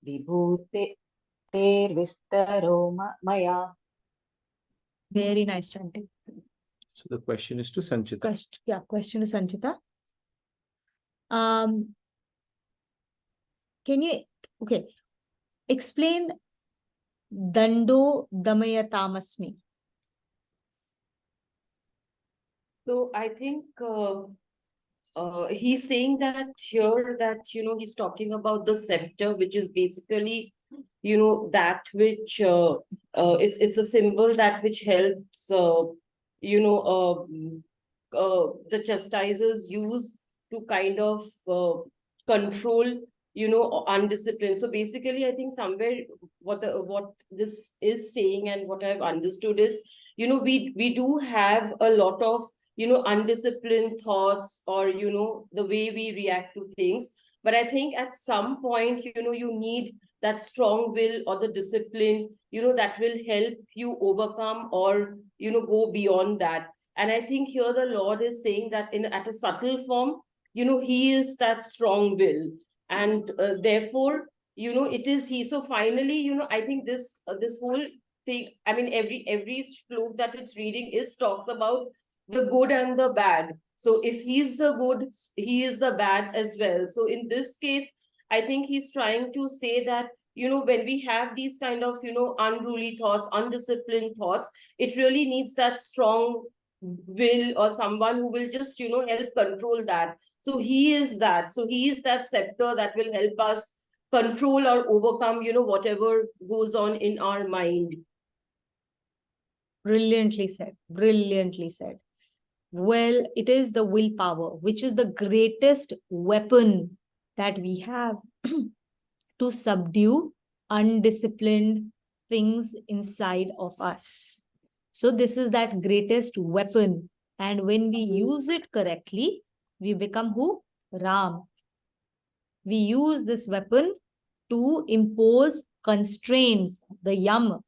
विभूतेर्विस्तरो मया. Very nice chanting. So the question is to Sanchita. Question to Sanchita. Can you, explain Dando Damayatamasmi? So I think he's saying that here that, he's talking about the scepter, which is basically, that which it's a symbol that which helps, the chastisers use to kind of control, you know, undisciplined. So basically, I think somewhere what this is saying and what I've understood is, you know, we do have a lot of, you know, undisciplined thoughts, or, you know, the way we react to things. But I think at some point, you know, you need that strong will or the discipline, you know, that will help you overcome or, you know, go beyond that. And I think here the Lord is saying that at a subtle form, you know, he is that strong will. And therefore, you know, it is he. So finally, you know, I think this whole thing, I mean, every shlok that it's reading talks about the good and the bad. So if he's the good, he is the bad as well. So in this case, I think he's trying to say that, you know, when we have these kind of, you know, unruly thoughts, undisciplined thoughts, it really needs that strong will or someone who will just, you know, help control that. So he is that. So he is that scepter that will help us control or overcome, you know, whatever goes on in our mind. Brilliantly said. Brilliantly said. Well, it is the willpower, which is the greatest weapon that we have to subdue undisciplined things inside of us. So this is that greatest weapon. And when we use it correctly, we become who? Ram. We use this weapon to impose constraints, the yam.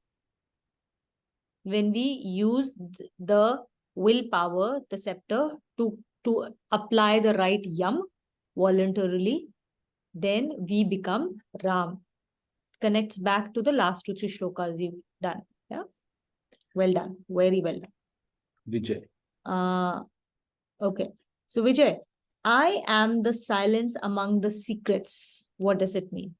When we use the willpower, the scepter, to apply the right yam voluntarily, then we become Ram. Connects back to the last 2-3 shlokas we've done. Yeah. Well done. Very well done. Vijay. Okay. So Vijay, I am the silence among the secrets. What does it mean?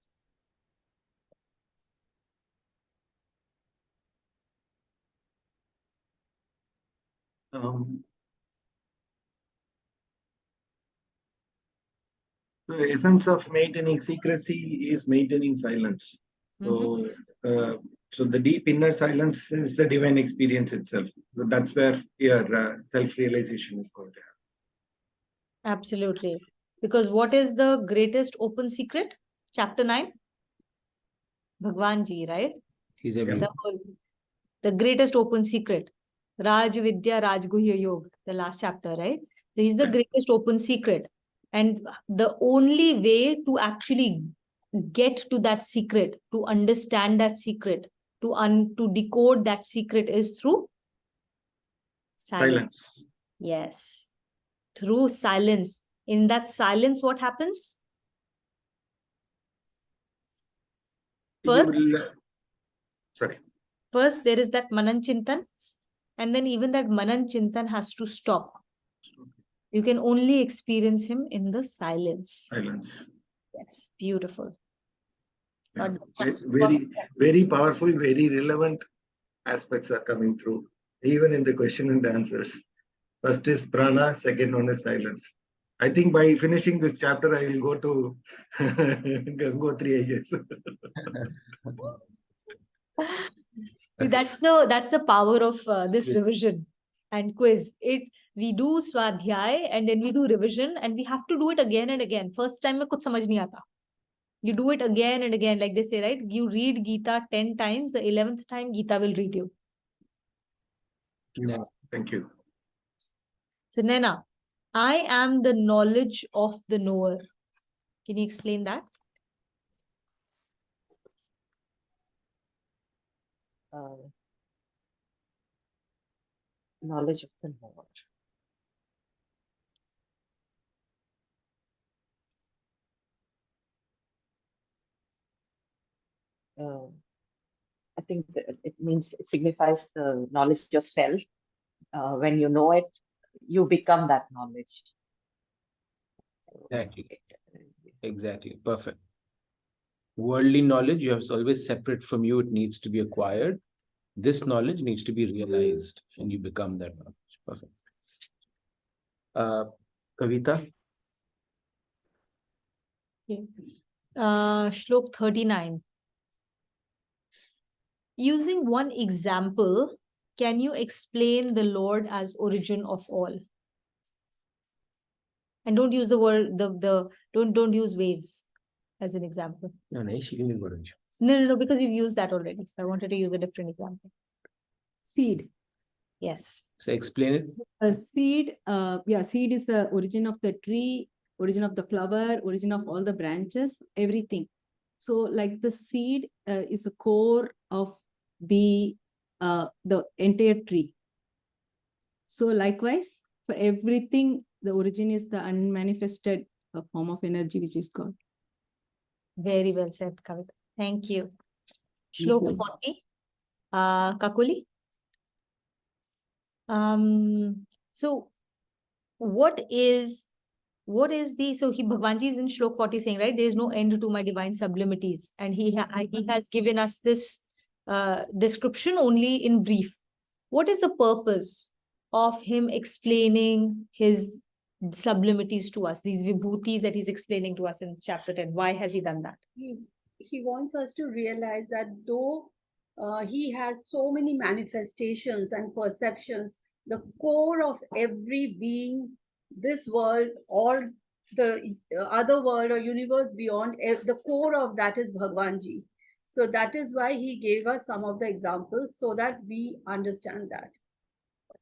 The essence of maintaining secrecy is maintaining silence. So, so the deep inner silence is the divine experience itself. So that's where your self-realization is going to happen. Absolutely. Because what is the greatest open secret? Chapter 9? Bhagwan Ji, right? He's everywhere. The greatest open secret. Raj Vidya Rajguhya Yoga, the last chapter, right? So he's the greatest open secret. And the only way to actually get to that secret, to understand that secret, to decode that secret is through silence. Yes. Through silence. In that silence, what happens? First, first there is that Manan Chintan. And then even that Manan Chintan has to stop. You can only experience him in the silence. Silence. Yes, beautiful. Yeah. Very, very powerful, very relevant aspects are coming through, even in the question and answers. First is prana, second one is silence. I think by finishing this chapter, I will go to Gangotri, I guess. That's the power of this revision and quiz. We do swadhyay and then we do revision and we have to do it again and again. First time mein kuch samajh nahi aata. You do it again and again, like they say, right? You read Gita 10 times, the 11th time Gita will read you. Yeah. Thank you. So Naina, I am the knowledge of the knower. Can you explain that? Knowledge of the knower. I think that it means, it signifies the knowledge of self. When you know it, you become that knowledge. Exactly. Exactly. Perfect. Worldly knowledge, you have always separate from you. It needs to be acquired. This knowledge needs to be realized and you become that knowledge. Perfect. Kavita. Okay. Shlok 39. Using one example, can you explain the Lord as origin of all? And don't use the word, don't use waves as an example. No, she can use word. No, because you've used that already. So I wanted to use a different example. Seed. Yes. So explain it. A seed, seed is the origin of the tree, origin of the flower, origin of all the branches, everything. So like the seed is the core of the entire tree. So likewise, for everything, the origin is the unmanifested form of energy, which is God. Very well said, Kavita. Thank you. Thank Shloka you. 40. Kakuli. So what is the, so Bhagwanji is in Shlok 40 saying, right, there is no end to my divine sublimities. And he has given us this description only in brief. What is the purpose of him explaining his sublimities to us, these vibhutis that he's explaining to us in chapter 10? Why has he done that? He wants us to realize that though he has so many manifestations and perceptions, the core of every being, this world or the other world or universe beyond, the core of that is Bhagwanji. So that is why he gave us some of the examples so that we understand that.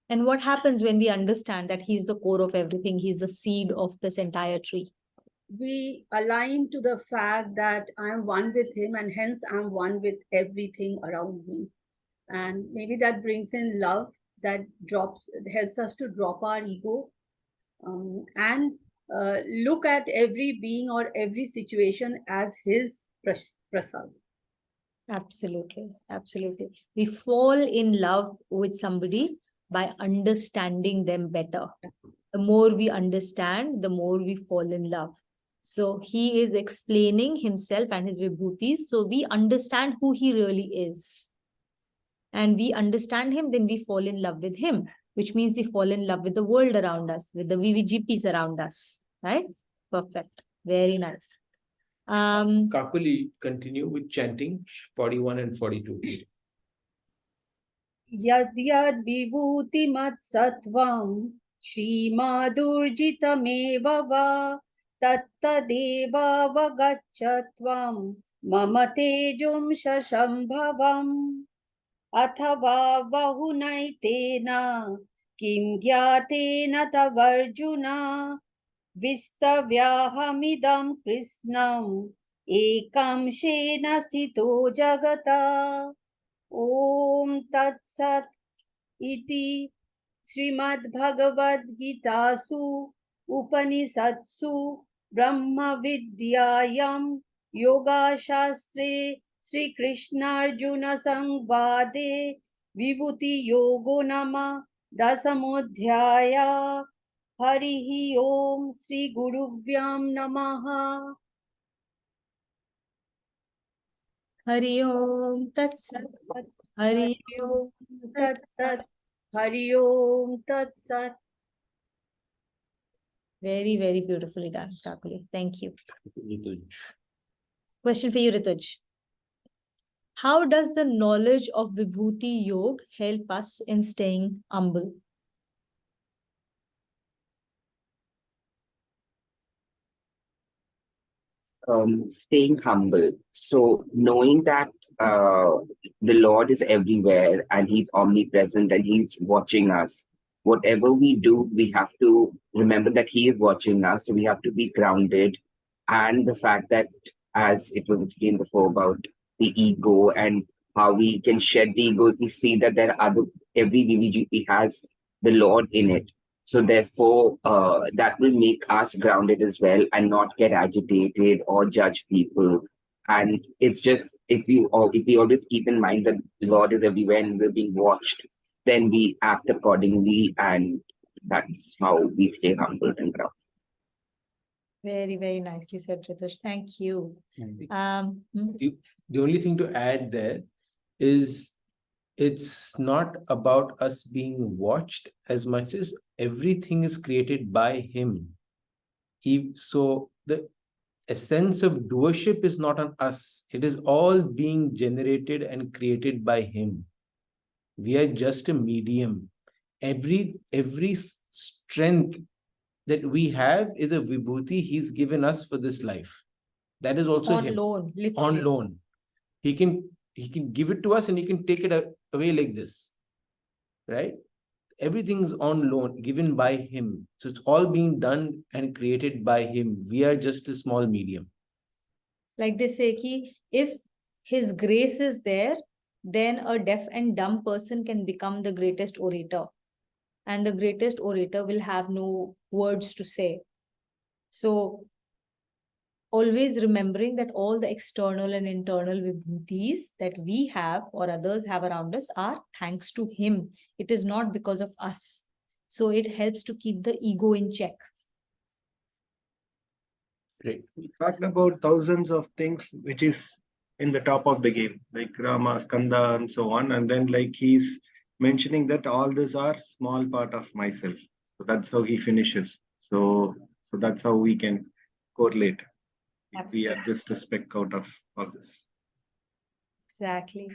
And what happens when we understand that he's the core of everything, he's the seed of this entire tree? We align to the fact that I am one with him and hence I'm one with everything around me. And maybe that brings in love, that helps us to drop our ego and look at every being or every situation as his prasad. Absolutely, absolutely. We fall in love with somebody by understanding them better. The more we understand, the more we fall in love. So he is explaining himself and his vibhutis, so we understand who he really is. And we understand him, then we fall in love with him, which means we fall in love with the world around us, with the VVGPs around us, right? Perfect. Very nice. Kakuli, continue with chanting 41 and 42. Yad yad vibhuti mat sattvam Shrimadurjitameva va tattadeva vagachatvam mama tejum shashambhavam athava bahunaitena kim gyatena tavarjuna vistavyahamidam krishnam ekam shena sthito jagata. Om Tat Sat iti Srimad Bhagavad Gitasu Upanishatsu Brahma Vidyayam Yoga Shastre Sri Krishna Arjuna Sangvade Vibhuti Yogo Nama Dasamodhyaya. Harihi Om Sri Guruvyam Namaha. Hari Om Tat Sat. Hari Om Tat Sat. Hari Om Tat Sat. Very, very beautifully done, Kakuli. Thank you. Rituj. Question for you, Rituj. How does the knowledge of Vibhuti Yoga help us in staying humble? Staying humble. So knowing that the Lord is everywhere and he's omnipresent and he's watching us. Whatever we do, we have to remember that he is watching us. So we have to be grounded. And the fact that, as it was explained before about the ego and how we can shed the ego if we see that every VVGP has the Lord in it. So therefore, that will make us grounded as well and not get agitated or judge people. And it's just, if we always keep in mind that the Lord is everywhere and we're being watched, then we act accordingly, and that's how we stay humble and grounded. Very, very nicely said, Rituj. Thank you. The only thing to add there is it's not about us being watched as much as everything is created by him. So the essence of doership is not on us. It is all being generated and created by him. We are just a medium. Every strength that we have is a vibhuti he's given us for this life. That is also On him. loan, literally. On loan. He can give it to us and he can take it away like this. Right? Everything's on loan, given by him. So it's all being done and created by him. We are just a small medium. Like they say, ki if his grace is there, then a deaf and dumb person can become the greatest orator. And the greatest orator will have no words to say. So always remembering that all the external and internal vibhutis that we have or others have around us are thanks to him. It is not because of us. So it helps to keep the ego in check. Great. We talked about thousands of things which is in the top of the game, like Rama, Skanda, and so on. And then like he's mentioning that all these are small part of myself. So that's how he finishes. So that's how we can correlate. We are just a speck out of all this. Exactly.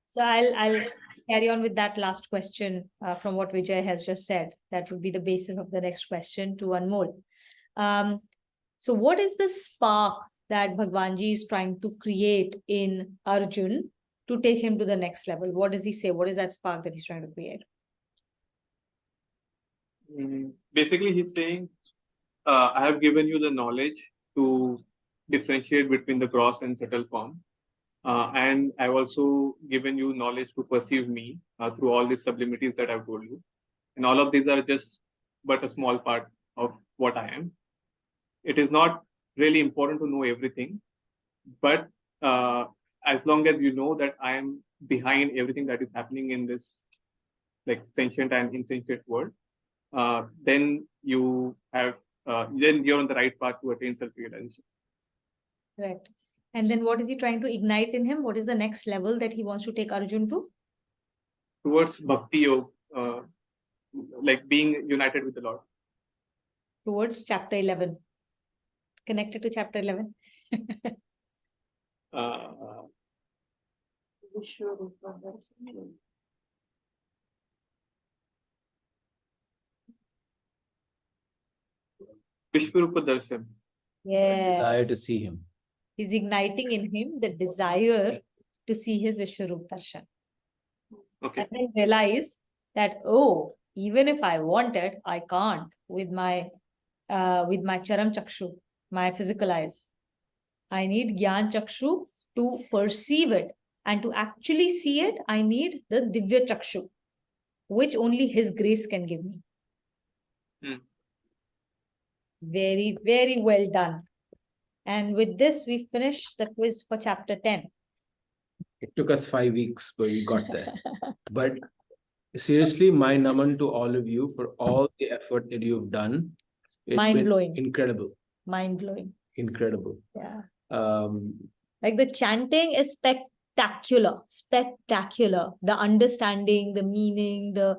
So I'll carry on with that last question from what Vijay has just said. That would be the basis of the next question to Anmol. So what is the spark that Bhagwanji is trying to create in Arjun to take him to the next level? What does he say? What is that spark that he's trying to create? Basically, he's saying, I have given you the knowledge to differentiate between the gross and subtle form. And I've also given you knowledge to perceive me through all these sublimities that I've told you. And all of these are just but a small part of what I am. It is not really important to know everything, but as long as you know that I am behind everything that is happening in this like sentient and insentient world, then you have then you're on the right path to attain self-realization. Correct. And then what is he trying to ignite in him? What is the next level that he wants to take Arjun to? Towards bhakti yoga, like being united with the Lord. Towards chapter 11. Connected to chapter 11. Vishwarupa Darshan. Yes. Desire to see him. He's igniting in him the desire to see his Vishwarup Darshan. Okay. And then realize that, oh, even if I want it, I can't with my Charam Chakshu, my physical eyes. I need Gyan Chakshu to perceive it. And to actually see it, I need the Divya Chakshu, which only his grace can give me. Very, very well done. And with this, we finished the quiz for chapter 10. It took us 5 weeks, but we got there. But seriously, my naman to all of you for all the effort that you've done. Mind-blowing. Incredible. Mind-blowing. Incredible. Yeah. Like the chanting is spectacular. Spectacular. The understanding, the meaning, the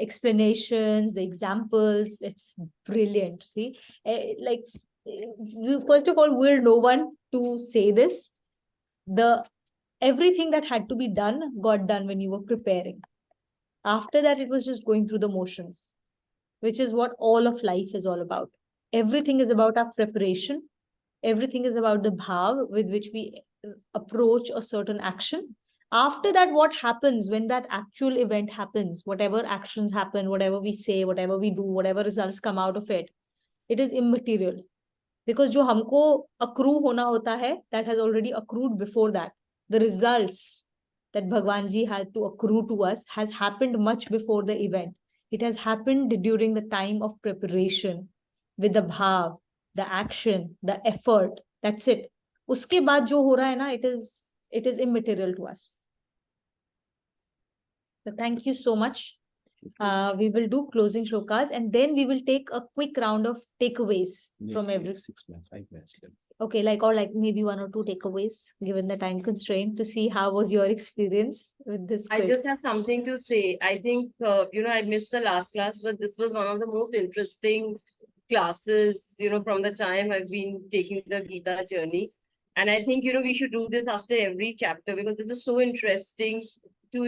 explanations, the examples, it's brilliant. See, like you, first of all, we're no one to say this. Everything that had to be done got done when you were preparing. After that, it was just going through the motions, which is what all of life is all about. Everything is about our preparation. Everything is about the bhav with which we approach a certain action. After that, what happens when that actual event happens, whatever actions happen, whatever we say, whatever we do, whatever results come out of it, it is immaterial. Because jo humko accrue hona hota hai, that has already accrued before that. The results that Bhagwanji had to accrue to us has happened much before the event. It has happened during the time of preparation with the bhav, the action, the effort. That's it. Uske baad jo ho raha hai na, it is immaterial to us. So thank you so much. We will do closing shlokas and then we will take a quick round of takeaways from every 6 minutes, 5 minutes left. Okay, or maybe 1 or 2 takeaways given the time constraint to see how was your experience with this quiz. I just have something to say. I think, I missed the last class, but this was one of the most interesting classes, from the time I've been taking the Gita journey. And I think, we should do this after every chapter because this is so interesting to,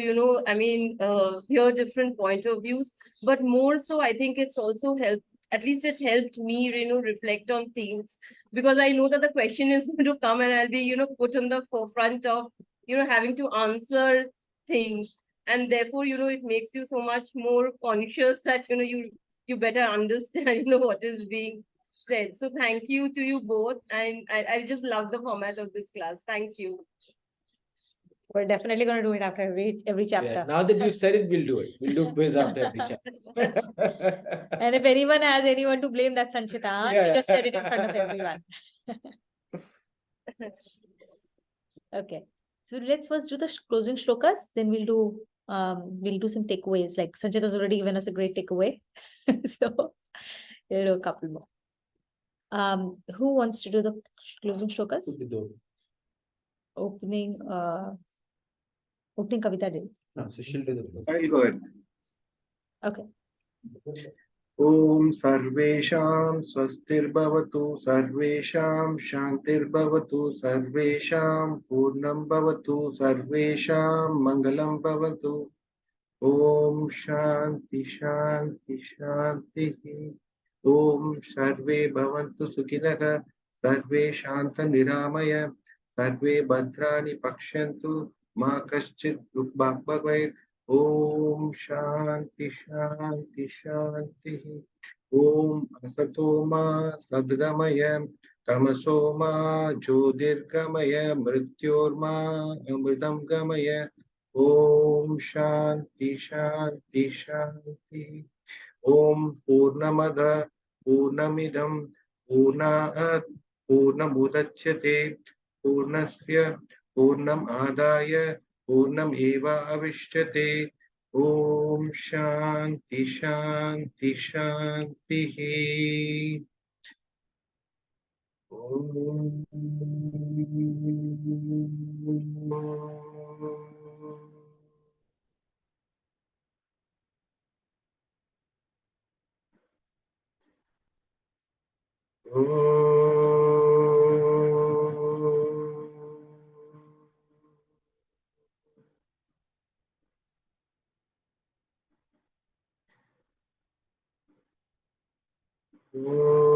hear different point of views. But more so, I think it's also at least it helped me, reflect on things, because I know that the question is going to come and I'll be, put on the forefront of, having to answer things. And therefore, it makes you so much more conscious that, you better understand, what is being said. So thank you to you both. And I just love the format of this class. Thank you. We're definitely going to do it after every Yeah, chapter. now that you've said it, we'll do it. We'll do quiz after every chapter. And if anyone has anyone to blame, that's Sanchita. She Yeah. just said it in front of everyone. Okay. So let's first do the closing shlokas, then we'll do some takeaways. Like Sanchita's already given us a great takeaway. So we'll do a couple more. Who wants to do the closing shlokas? Opening Kavita did. No, so she'll do the first. I'll go ahead. Okay. Om Sarvesham Swastirbhavatu Sarvesham Shantirbhavatu Sarvesham Purnam Bhavatu Sarvesham Mangalam Bhavatu Om Shanti Shanti Shanti Om Sarve Bhavantu Sukhinah Sarve Shanta Niramaya Sarve Bhadrani Pakshantu Ma Kaschit Dukbhagavait Om Shanti Shanti Shanti Om Asatoma Sadgamaya Tamasoma Jyotirgamaya Mrityorma Amritam Gamaya Om Shanti Shanti Shanti Om Purnamada Purnamidam Purnaat Purnamudachyate Purnasya Purnam Adaya Purnam Eva Avishyate Om Shanti Shanti Shanti Om Oh